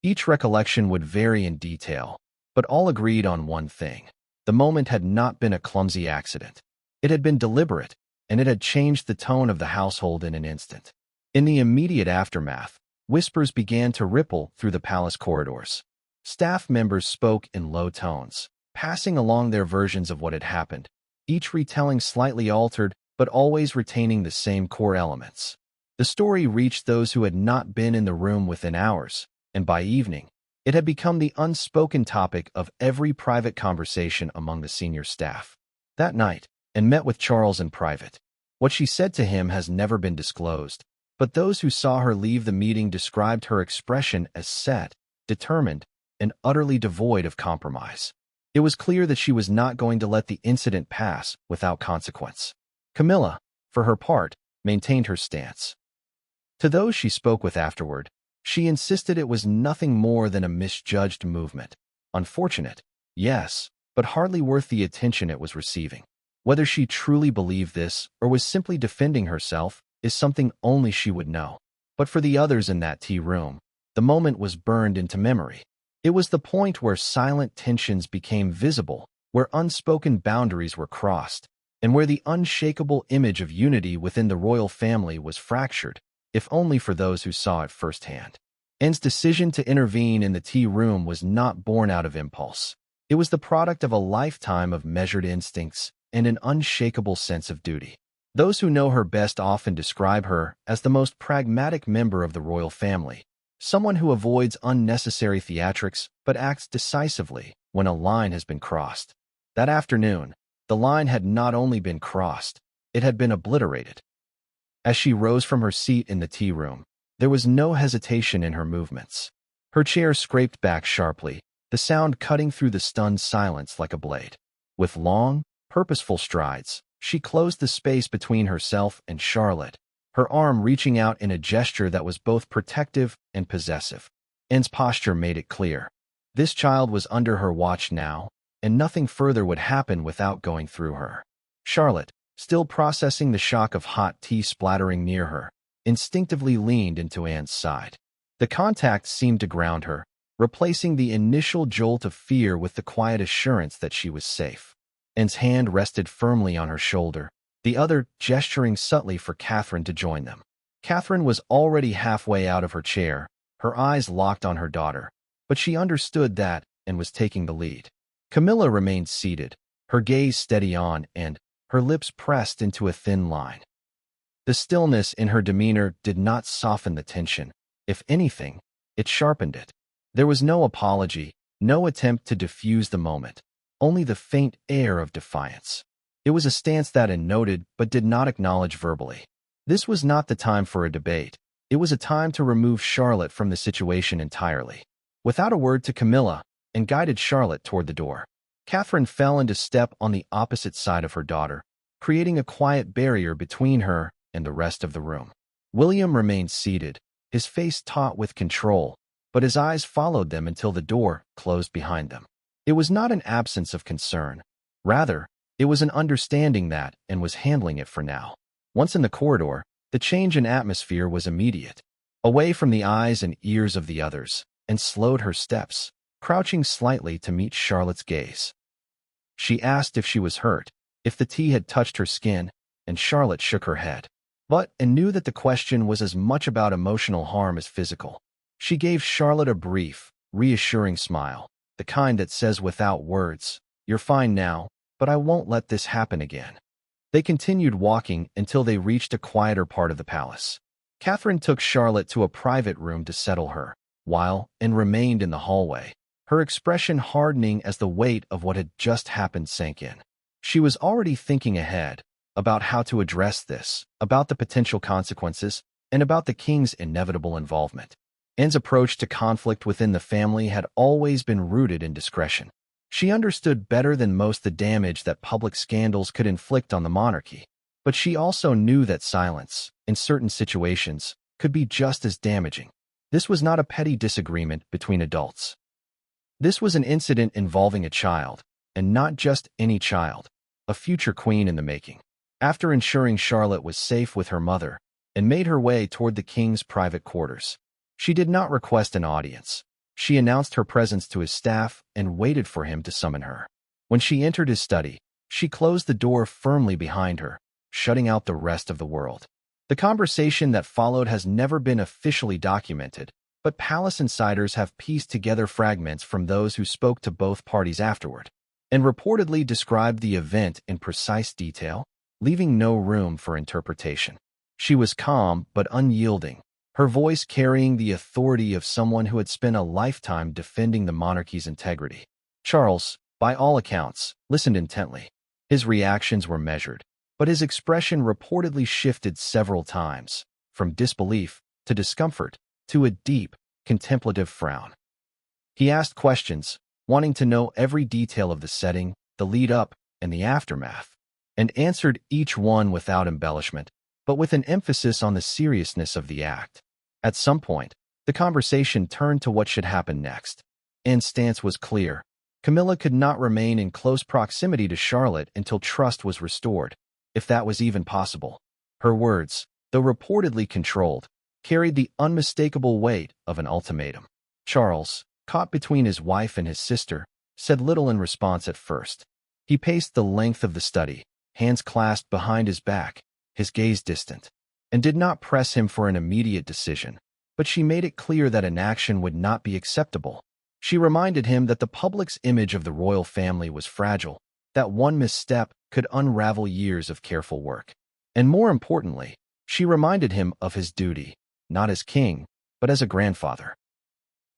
Each recollection would vary in detail, but all agreed on one thing. The moment had not been a clumsy accident. It had been deliberate, and it had changed the tone of the household in an instant. In the immediate aftermath, whispers began to ripple through the palace corridors. Staff members spoke in low tones, passing along their versions of what had happened, each retelling slightly altered but always retaining the same core elements. The story reached those who had not been in the room within hours, and by evening, it had become the unspoken topic of every private conversation among the senior staff. That night, Anne met with Charles in private. What she said to him has never been disclosed, but those who saw her leave the meeting described her expression as set, determined, and utterly devoid of compromise. It was clear that she was not going to let the incident pass without consequence. Camilla, for her part, maintained her stance. To those she spoke with afterward, she insisted it was nothing more than a misjudged movement. Unfortunate, yes, but hardly worth the attention it was receiving. Whether she truly believed this or was simply defending herself is something only she would know. But for the others in that tea room, the moment was burned into memory. It was the point where silent tensions became visible, where unspoken boundaries were crossed, and where the unshakable image of unity within the royal family was fractured, if only for those who saw it firsthand. Anne's decision to intervene in the tea room was not born out of impulse. It was the product of a lifetime of measured instincts and an unshakable sense of duty. Those who know her best often describe her as the most pragmatic member of the royal family, someone who avoids unnecessary theatrics but acts decisively when a line has been crossed. That afternoon, the line had not only been crossed, it had been obliterated. As she rose from her seat in the tea room, there was no hesitation in her movements. Her chair scraped back sharply, the sound cutting through the stunned silence like a blade. With long, purposeful strides, she closed the space between herself and Charlotte, her arm reaching out in a gesture that was both protective and possessive. Anne's posture made it clear. This child was under her watch now, and nothing further would happen without going through her. Charlotte, still processing the shock of hot tea splattering near her, instinctively leaned into Anne's side. The contact seemed to ground her, replacing the initial jolt of fear with the quiet assurance that she was safe. Anne's hand rested firmly on her shoulder, the other gesturing subtly for Catherine to join them. Catherine was already halfway out of her chair, her eyes locked on her daughter, but she understood that and was taking the lead. Camilla remained seated, her gaze steady on and her lips pressed into a thin line. The stillness in her demeanor did not soften the tension. If anything, it sharpened it. There was no apology, no attempt to diffuse the moment, only the faint air of defiance. It was a stance that Anne noted but did not acknowledge verbally. This was not the time for a debate. It was a time to remove Charlotte from the situation entirely. Without a word to Camilla, Anne guided Charlotte toward the door. Catherine fell into step on the opposite side of her daughter, creating a quiet barrier between her and the rest of the room. William remained seated, his face taut with control, but his eyes followed them until the door closed behind them. It was not an absence of concern. Rather, it was an understanding that Anne was handling it for now. Once in the corridor, the change in atmosphere was immediate. Away from the eyes and ears of the others, Anne slowed her steps, crouching slightly to meet Charlotte's gaze. She asked if she was hurt, if the tea had touched her skin, and Charlotte shook her head. But Anne knew that the question was as much about emotional harm as physical. She gave Charlotte a brief, reassuring smile, the kind that says without words, "You're fine now, but I won't let this happen again." They continued walking until they reached a quieter part of the palace. Catherine took Charlotte to a private room to settle her, while Anne remained in the hallway, her expression hardening as the weight of what had just happened sank in. She was already thinking ahead, about how to address this, about the potential consequences, and about the king's inevitable involvement. Anne's approach to conflict within the family had always been rooted in discretion. She understood better than most the damage that public scandals could inflict on the monarchy, but she also knew that silence, in certain situations, could be just as damaging. This was not a petty disagreement between adults. This was an incident involving a child, and not just any child, a future queen in the making. After ensuring Charlotte was safe with her mother and made her way toward the king's private quarters, she did not request an audience. She announced her presence to his staff and waited for him to summon her. When she entered his study, she closed the door firmly behind her, shutting out the rest of the world. The conversation that followed has never been officially documented, but palace insiders have pieced together fragments from those who spoke to both parties afterward, and reportedly described the event in precise detail, leaving no room for interpretation. She was calm but unyielding, her voice carrying the authority of someone who had spent a lifetime defending the monarchy's integrity. Charles, by all accounts, listened intently. His reactions were measured, but his expression reportedly shifted several times, from disbelief to discomfort to a deep, contemplative frown. He asked questions, wanting to know every detail of the setting, the lead-up, and the aftermath, and answered each one without embellishment, but with an emphasis on the seriousness of the act. At some point, the conversation turned to what should happen next. Anne's stance was clear. Camilla could not remain in close proximity to Charlotte until trust was restored, if that was even possible. Her words, though reportedly controlled, carried the unmistakable weight of an ultimatum. Charles, caught between his wife and his sister, said little in response at first. He paced the length of the study, hands clasped behind his back, his gaze distant, and did not press him for an immediate decision, but she made it clear that inaction would not be acceptable. She reminded him that the public's image of the royal family was fragile, that one misstep could unravel years of careful work. And more importantly, she reminded him of his duty, not as king, but as a grandfather.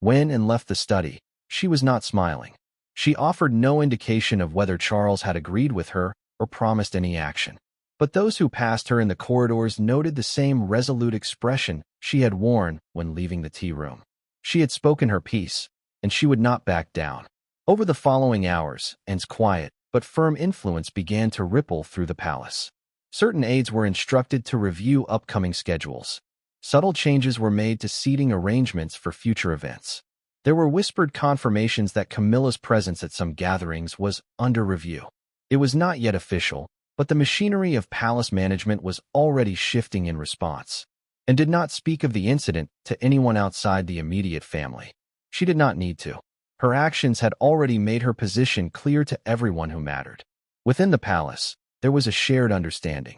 When Anne left the study, she was not smiling. She offered no indication of whether Charles had agreed with her or promised any action. But those who passed her in the corridors noted the same resolute expression she had worn when leaving the tea room. She had spoken her piece, and she would not back down. Over the following hours, Anne's quiet but firm influence began to ripple through the palace. Certain aides were instructed to review upcoming schedules. Subtle changes were made to seating arrangements for future events. There were whispered confirmations that Camilla's presence at some gatherings was under review. It was not yet official, but the machinery of palace management was already shifting in response, and did not speak of the incident to anyone outside the immediate family. She did not need to. Her actions had already made her position clear to everyone who mattered. Within the palace, there was a shared understanding,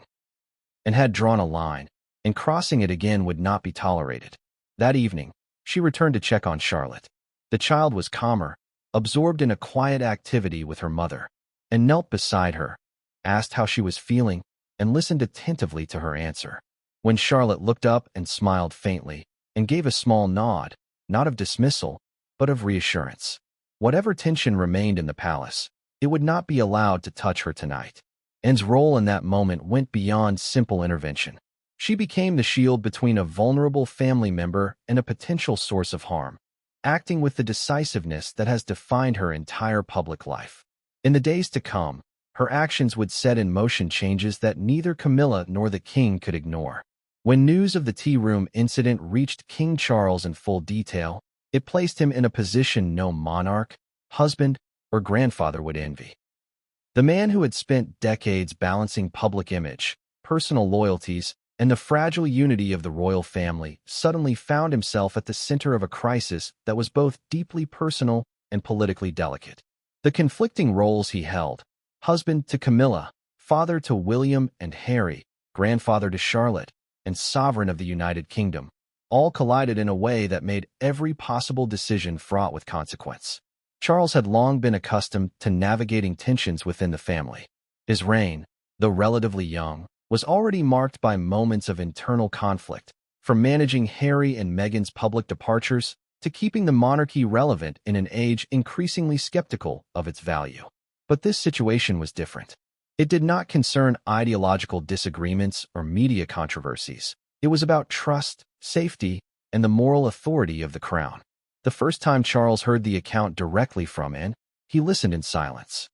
and had drawn a line, and crossing it again would not be tolerated. That evening, she returned to check on Charlotte. The child was calmer, absorbed in a quiet activity with her mother, and knelt beside her, asked how she was feeling, and listened attentively to her answer. When Charlotte looked up and smiled faintly, and gave a small nod, not of dismissal, but of reassurance. Whatever tension remained in the palace, it would not be allowed to touch her tonight. Anne's role in that moment went beyond simple intervention. She became the shield between a vulnerable family member and a potential source of harm, acting with the decisiveness that has defined her entire public life. In the days to come, her actions would set in motion changes that neither Camilla nor the king could ignore. When news of the tea room incident reached King Charles in full detail, it placed him in a position no monarch, husband, or grandfather would envy. The man who had spent decades balancing public image, personal loyalties, and the fragile unity of the royal family suddenly found himself at the center of a crisis that was both deeply personal and politically delicate. The conflicting roles he held, husband to Camilla, father to William and Harry, grandfather to Charlotte, and sovereign of the United Kingdom, all collided in a way that made every possible decision fraught with consequence. Charles had long been accustomed to navigating tensions within the family. His reign, though relatively young, was already marked by moments of internal conflict, from managing Harry and Meghan's public departures to keeping the monarchy relevant in an age increasingly skeptical of its value. But this situation was different. It did not concern ideological disagreements or media controversies. It was about trust, safety, and the moral authority of the crown. The first time Charles heard the account directly from Anne, he listened in silence.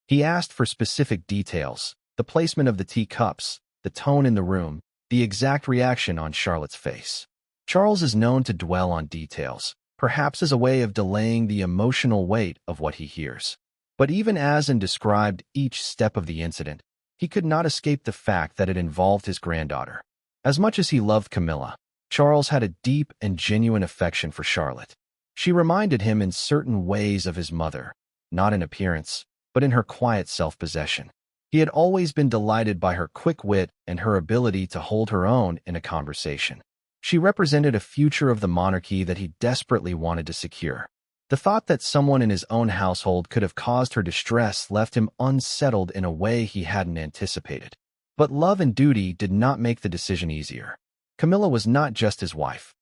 He asked for specific details, the placement of the teacups, the tone in the room, the exact reaction on Charlotte's face. Charles is known to dwell on details, perhaps as a way of delaying the emotional weight of what he hears. But even as and described each step of the incident, he could not escape the fact that it involved his granddaughter. As much as he loved Camilla, Charles had a deep and genuine affection for Charlotte. She reminded him in certain ways of his mother, not in appearance, but in her quiet self-possession. He had always been delighted by her quick wit and her ability to hold her own in a conversation. She represented a future of the monarchy that he desperately wanted to secure. The thought that someone in his own household could have caused her distress left him unsettled in a way he hadn't anticipated. But love and duty did not make the decision easier. Camilla was not just his wife.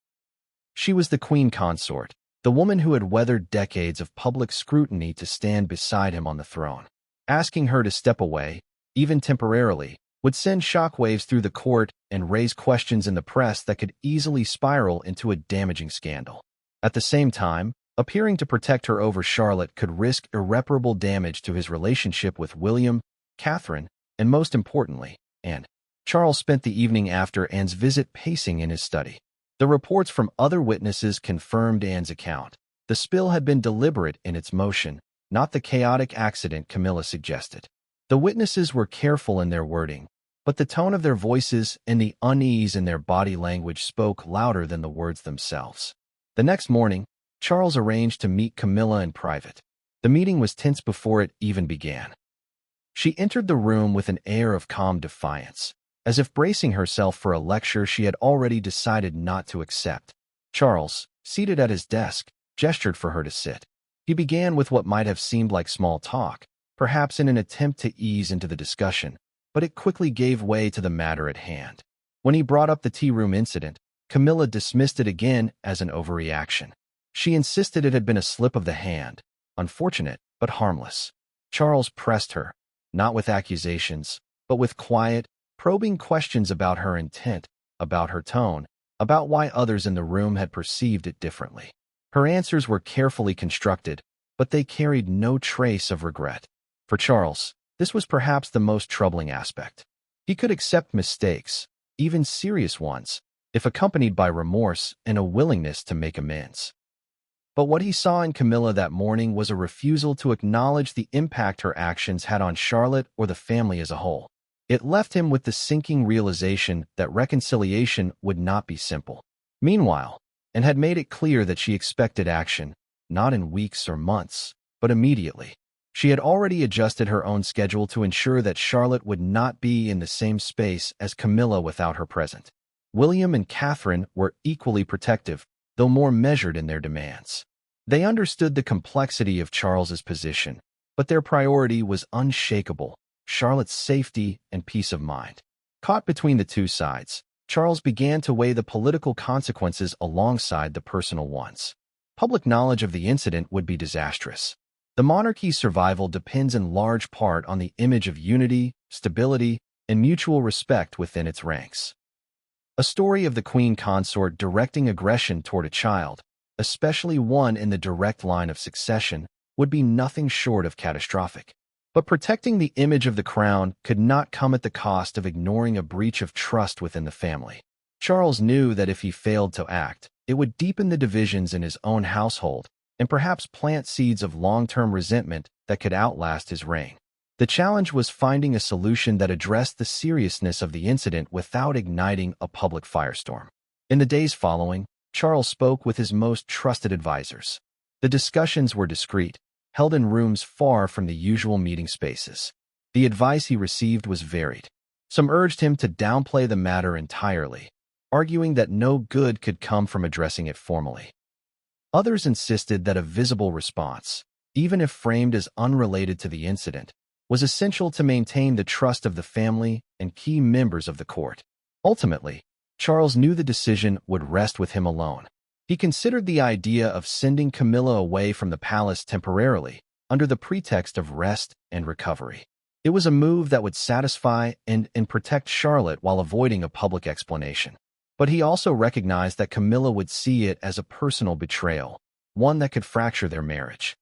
She was the queen consort, the woman who had weathered decades of public scrutiny to stand beside him on the throne. Asking her to step away, even temporarily, would send shockwaves through the court and raise questions in the press that could easily spiral into a damaging scandal. At the same time, appearing to protect her over Charlotte could risk irreparable damage to his relationship with William, Catherine, and most importantly, Anne. Charles spent the evening after Anne's visit pacing in his study. The reports from other witnesses confirmed Anne's account. The spill had been deliberate in its motion, not the chaotic accident Camilla suggested. The witnesses were careful in their wording, but the tone of their voices and the unease in their body language spoke louder than the words themselves. The next morning, Charles arranged to meet Camilla in private. The meeting was tense before it even began. She entered the room with an air of calm defiance, as if bracing herself for a lecture she had already decided not to accept. Charles, seated at his desk, gestured for her to sit. He began with what might have seemed like small talk, perhaps in an attempt to ease into the discussion, but it quickly gave way to the matter at hand. When he brought up the tea room incident, Camilla dismissed it again as an overreaction. She insisted it had been a slip of the hand, unfortunate but harmless. Charles pressed her, not with accusations, but with quiet, probing questions about her intent, about her tone, about why others in the room had perceived it differently. Her answers were carefully constructed, but they carried no trace of regret. For Charles, this was perhaps the most troubling aspect. He could accept mistakes, even serious ones, if accompanied by remorse and a willingness to make amends. But what he saw in Camilla that morning was a refusal to acknowledge the impact her actions had on Charlotte or the family as a whole. It left him with the sinking realization that reconciliation would not be simple. Meanwhile, Anne had made it clear that she expected action, not in weeks or months, but immediately. She had already adjusted her own schedule to ensure that Charlotte would not be in the same space as Camilla without her present. William and Catherine were equally protective, though more measured in their demands. They understood the complexity of Charles's position, but their priority was unshakable: Charlotte's safety and peace of mind. Caught between the two sides, Charles began to weigh the political consequences alongside the personal ones. Public knowledge of the incident would be disastrous. The monarchy's survival depends in large part on the image of unity, stability, and mutual respect within its ranks. A story of the queen consort directing aggression toward a child, especially one in the direct line of succession, would be nothing short of catastrophic. But protecting the image of the crown could not come at the cost of ignoring a breach of trust within the family. Charles knew that if he failed to act, it would deepen the divisions in his own household and perhaps plant seeds of long-term resentment that could outlast his reign. The challenge was finding a solution that addressed the seriousness of the incident without igniting a public firestorm. In the days following, Charles spoke with his most trusted advisors. The discussions were discreet, held in rooms far from the usual meeting spaces. The advice he received was varied. Some urged him to downplay the matter entirely, arguing that no good could come from addressing it formally. Others insisted that a visible response, even if framed as unrelated to the incident, was essential to maintain the trust of the family and key members of the court. Ultimately, Charles knew the decision would rest with him alone. He considered the idea of sending Camilla away from the palace temporarily, under the pretext of rest and recovery. It was a move that would satisfy and protect Charlotte while avoiding a public explanation. But he also recognized that Camilla would see it as a personal betrayal, one that could fracture their marriage.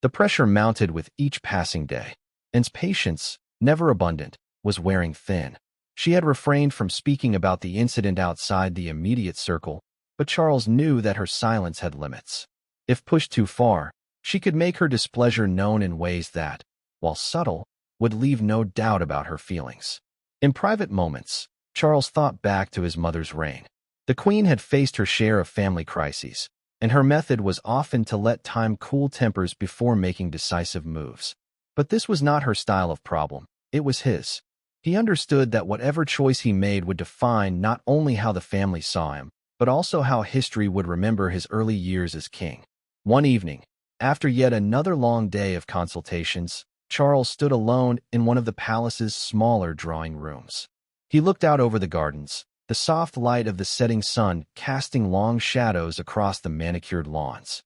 The pressure mounted with each passing day. Anne's patience, never abundant, was wearing thin. She had refrained from speaking about the incident outside the immediate circle, but Charles knew that her silence had limits. If pushed too far, she could make her displeasure known in ways that, while subtle, would leave no doubt about her feelings. In private moments, Charles thought back to his mother's reign. The Queen had faced her share of family crises, and her method was often to let time cool tempers before making decisive moves. But this was not her style of problem, it was his. He understood that whatever choice he made would define not only how the family saw him, but also how history would remember his early years as king. One evening, after yet another long day of consultations, Charles stood alone in one of the palace's smaller drawing rooms. He looked out over the gardens, the soft light of the setting sun casting long shadows across the manicured lawns.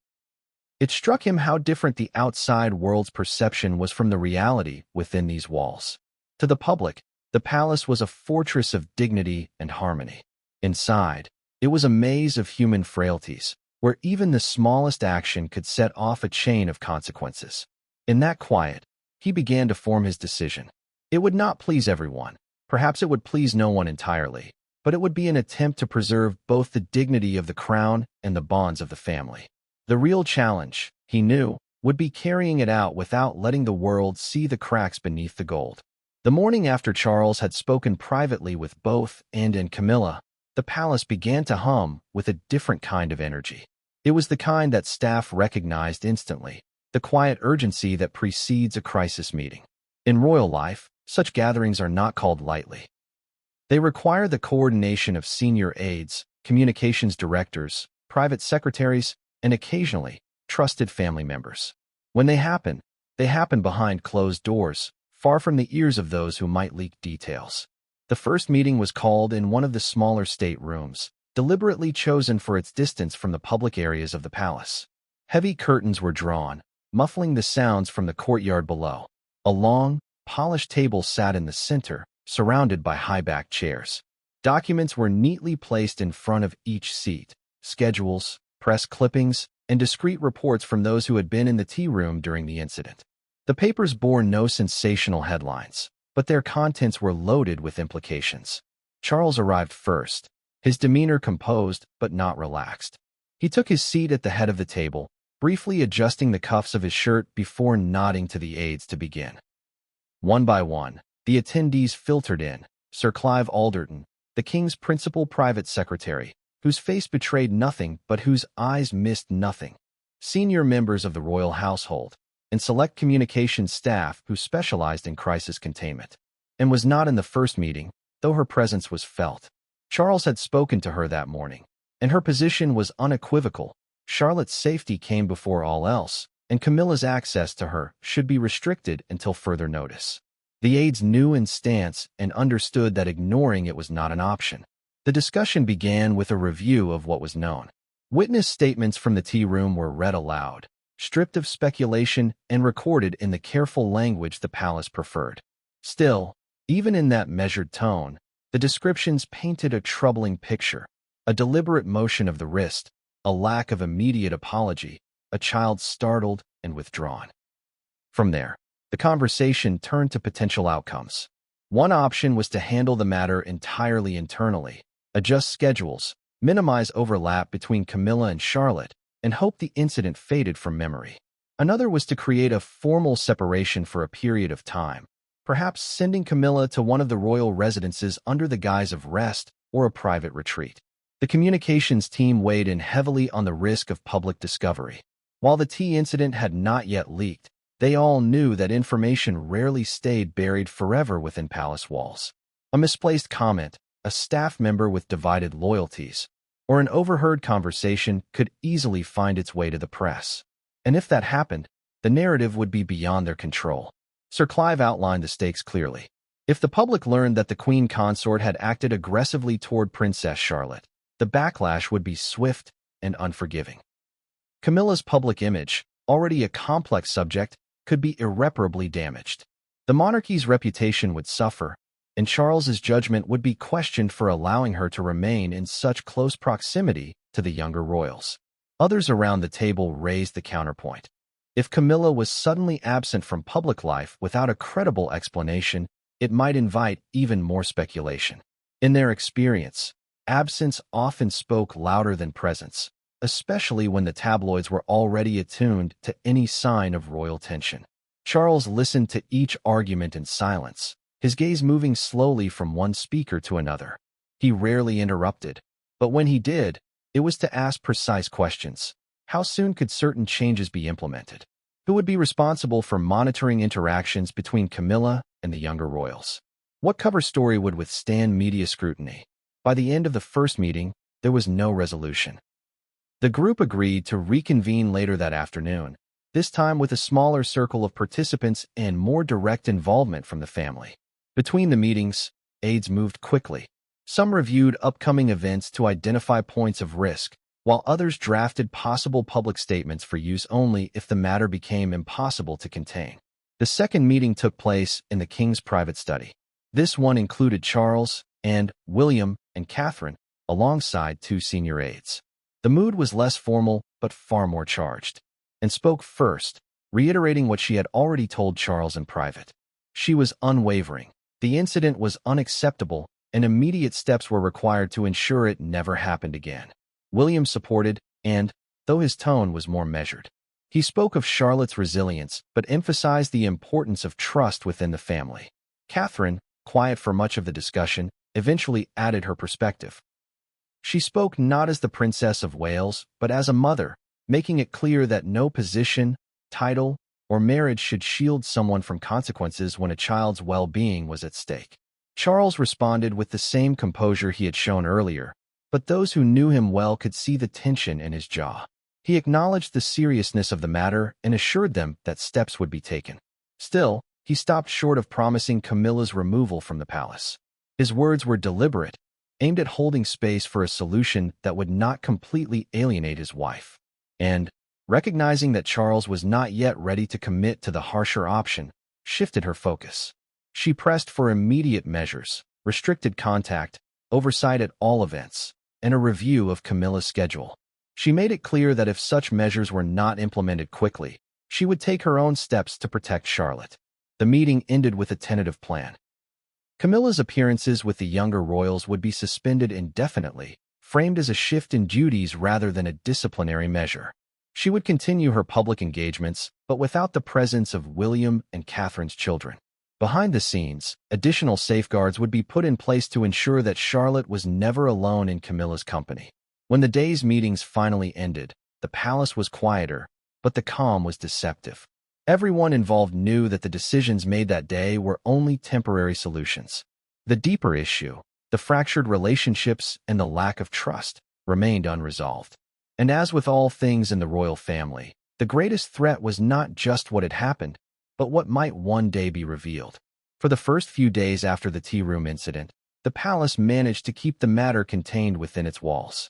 It struck him how different the outside world's perception was from the reality within these walls. To the public, the palace was a fortress of dignity and harmony. Inside, it was a maze of human frailties, where even the smallest action could set off a chain of consequences. In that quiet, he began to form his decision. It would not please everyone. Perhaps it would please no one entirely, but it would be an attempt to preserve both the dignity of the crown and the bonds of the family. The real challenge, he knew, would be carrying it out without letting the world see the cracks beneath the gold. The morning after Charles had spoken privately with both and Camilla, the palace began to hum with a different kind of energy. It was the kind that staff recognized instantly, the quiet urgency that precedes a crisis meeting. In royal life, such gatherings are not called lightly. They require the coordination of senior aides, communications directors, private secretaries, and occasionally, trusted family members. When they happen behind closed doors, far from the ears of those who might leak details. The first meeting was called in one of the smaller staterooms, deliberately chosen for its distance from the public areas of the palace. Heavy curtains were drawn, muffling the sounds from the courtyard below. A long, polished table sat in the center, surrounded by high-backed chairs. Documents were neatly placed in front of each seat, schedules, press clippings, and discreet reports from those who had been in the tea room during the incident. The papers bore no sensational headlines, but their contents were loaded with implications. Charles arrived first, his demeanor composed but not relaxed. He took his seat at the head of the table, briefly adjusting the cuffs of his shirt before nodding to the aides to begin. One by one, the attendees filtered in. Sir Clive Alderton, the king's principal private secretary, whose face betrayed nothing but whose eyes missed nothing. Senior members of the royal household, and select communications staff who specialized in crisis containment. And was not in the first meeting, though her presence was felt. Charles had spoken to her that morning, and her position was unequivocal. Charlotte's safety came before all else, and Camilla's access to her should be restricted until further notice. The aides knew in stance and understood that ignoring it was not an option. The discussion began with a review of what was known. Witness statements from the tea room were read aloud, stripped of speculation and recorded in the careful language the palace preferred. Still, even in that measured tone, the descriptions painted a troubling picture: a deliberate motion of the wrist, a lack of immediate apology, a child startled and withdrawn. From there, the conversation turned to potential outcomes. One option was to handle the matter entirely internally, adjust schedules, minimize overlap between Camilla and Charlotte, and hope the incident faded from memory. Another was to create a formal separation for a period of time, perhaps sending Camilla to one of the royal residences under the guise of rest or a private retreat. The communications team weighed in heavily on the risk of public discovery. While the tea incident had not yet leaked, they all knew that information rarely stayed buried forever within palace walls. A misplaced comment, a staff member with divided loyalties, or an overheard conversation could easily find its way to the press. And if that happened, the narrative would be beyond their control. Sir Clive outlined the stakes clearly. If the public learned that the Queen Consort had acted aggressively toward Princess Charlotte, the backlash would be swift and unforgiving. Camilla's public image, already a complex subject, could be irreparably damaged. The monarchy's reputation would suffer, and Charles's judgment would be questioned for allowing her to remain in such close proximity to the younger royals. Others around the table raised the counterpoint. If Camilla was suddenly absent from public life without a credible explanation, it might invite even more speculation. In their experience, absence often spoke louder than presence, especially when the tabloids were already attuned to any sign of royal tension. Charles listened to each argument in silence, his gaze moving slowly from one speaker to another. He rarely interrupted, but when he did, it was to ask precise questions. How soon could certain changes be implemented? Who would be responsible for monitoring interactions between Camilla and the younger royals? What cover story would withstand media scrutiny? By the end of the first meeting, there was no resolution. The group agreed to reconvene later that afternoon, this time with a smaller circle of participants and more direct involvement from the family. Between the meetings, aides moved quickly. Some reviewed upcoming events to identify points of risk, while others drafted possible public statements for use only if the matter became impossible to contain. The second meeting took place in the king's private study. This one included Charles and William and Catherine, alongside two senior aides. The mood was less formal but far more charged, and spoke first, reiterating what she had already told Charles in private. She was unwavering. The incident was unacceptable, and immediate steps were required to ensure it never happened again. William supported, and, though his tone was more measured, he spoke of Charlotte's resilience but emphasized the importance of trust within the family. Catherine, quiet for much of the discussion, eventually added her perspective. She spoke not as the Princess of Wales, but as a mother, making it clear that no position, title, or marriage should shield someone from consequences when a child's well-being was at stake. Charles responded with the same composure he had shown earlier, but those who knew him well could see the tension in his jaw. He acknowledged the seriousness of the matter and assured them that steps would be taken. Still, he stopped short of promising Camilla's removal from the palace. His words were deliberate, aimed at holding space for a solution that would not completely alienate his wife. And, recognizing that Charles was not yet ready to commit to the harsher option, shifted her focus. She pressed for immediate measures, restricted contact, oversight at all events, and a review of Camilla's schedule. She made it clear that if such measures were not implemented quickly, she would take her own steps to protect Charlotte. The meeting ended with a tentative plan. Camilla's appearances with the younger royals would be suspended indefinitely, framed as a shift in duties rather than a disciplinary measure. She would continue her public engagements, but without the presence of William and Catherine's children. Behind the scenes, additional safeguards would be put in place to ensure that Charlotte was never alone in Camilla's company. When the day's meetings finally ended, the palace was quieter, but the calm was deceptive. Everyone involved knew that the decisions made that day were only temporary solutions. The deeper issue, the fractured relationships and the lack of trust, remained unresolved. And as with all things in the royal family, the greatest threat was not just what had happened, but what might one day be revealed. For the first few days after the tea room incident, the palace managed to keep the matter contained within its walls.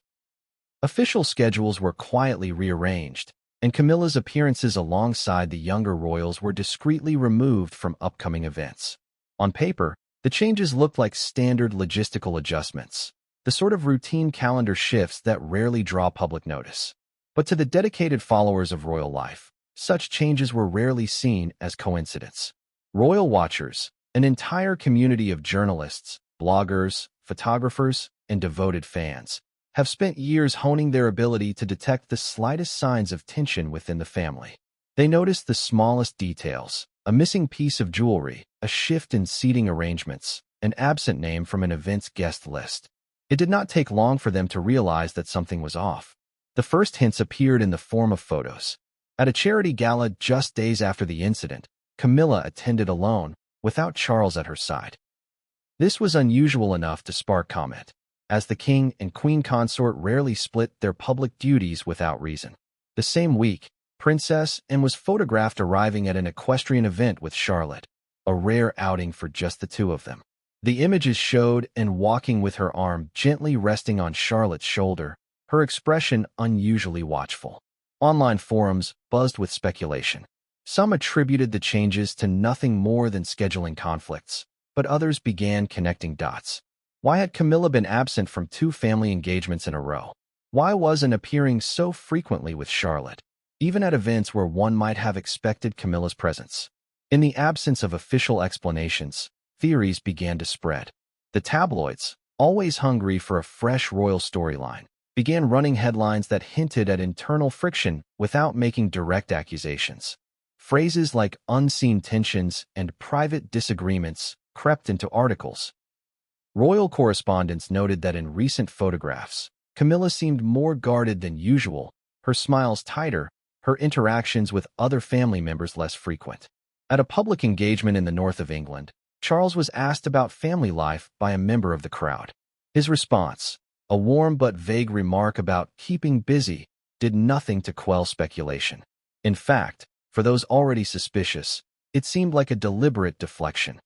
Official schedules were quietly rearranged, and Camilla's appearances alongside the younger royals were discreetly removed from upcoming events. On paper, the changes looked like standard logistical adjustments, the sort of routine calendar shifts that rarely draw public notice. But to the dedicated followers of royal life, such changes were rarely seen as coincidence. Royal watchers, an entire community of journalists, bloggers, photographers, and devoted fans, have spent years honing their ability to detect the slightest signs of tension within the family. They noticed the smallest details, a missing piece of jewelry, a shift in seating arrangements, an absent name from an event's guest list. It did not take long for them to realize that something was off. The first hints appeared in the form of photos. At a charity gala just days after the incident, Camilla attended alone, without Charles at her side. This was unusual enough to spark comment, as the king and queen consort rarely split their public duties without reason. The same week, Princess Anne was photographed arriving at an equestrian event with Charlotte, a rare outing for just the two of them. The images showed Anne walking with her arm gently resting on Charlotte's shoulder, her expression unusually watchful. Online forums buzzed with speculation. Some attributed the changes to nothing more than scheduling conflicts, but others began connecting dots. Why had Camilla been absent from 2 family engagements in a row? Why wasn't appearing so frequently with Charlotte, even at events where one might have expected Camilla's presence? In the absence of official explanations, theories began to spread. The tabloids, always hungry for a fresh royal storyline, began running headlines that hinted at internal friction without making direct accusations. Phrases like unseen tensions and private disagreements crept into articles. Royal correspondents noted that in recent photographs, Camilla seemed more guarded than usual, her smiles tighter, her interactions with other family members less frequent. At a public engagement in the north of England, Charles was asked about family life by a member of the crowd. His response, a warm but vague remark about keeping busy, did nothing to quell speculation. In fact, for those already suspicious, it seemed like a deliberate deflection.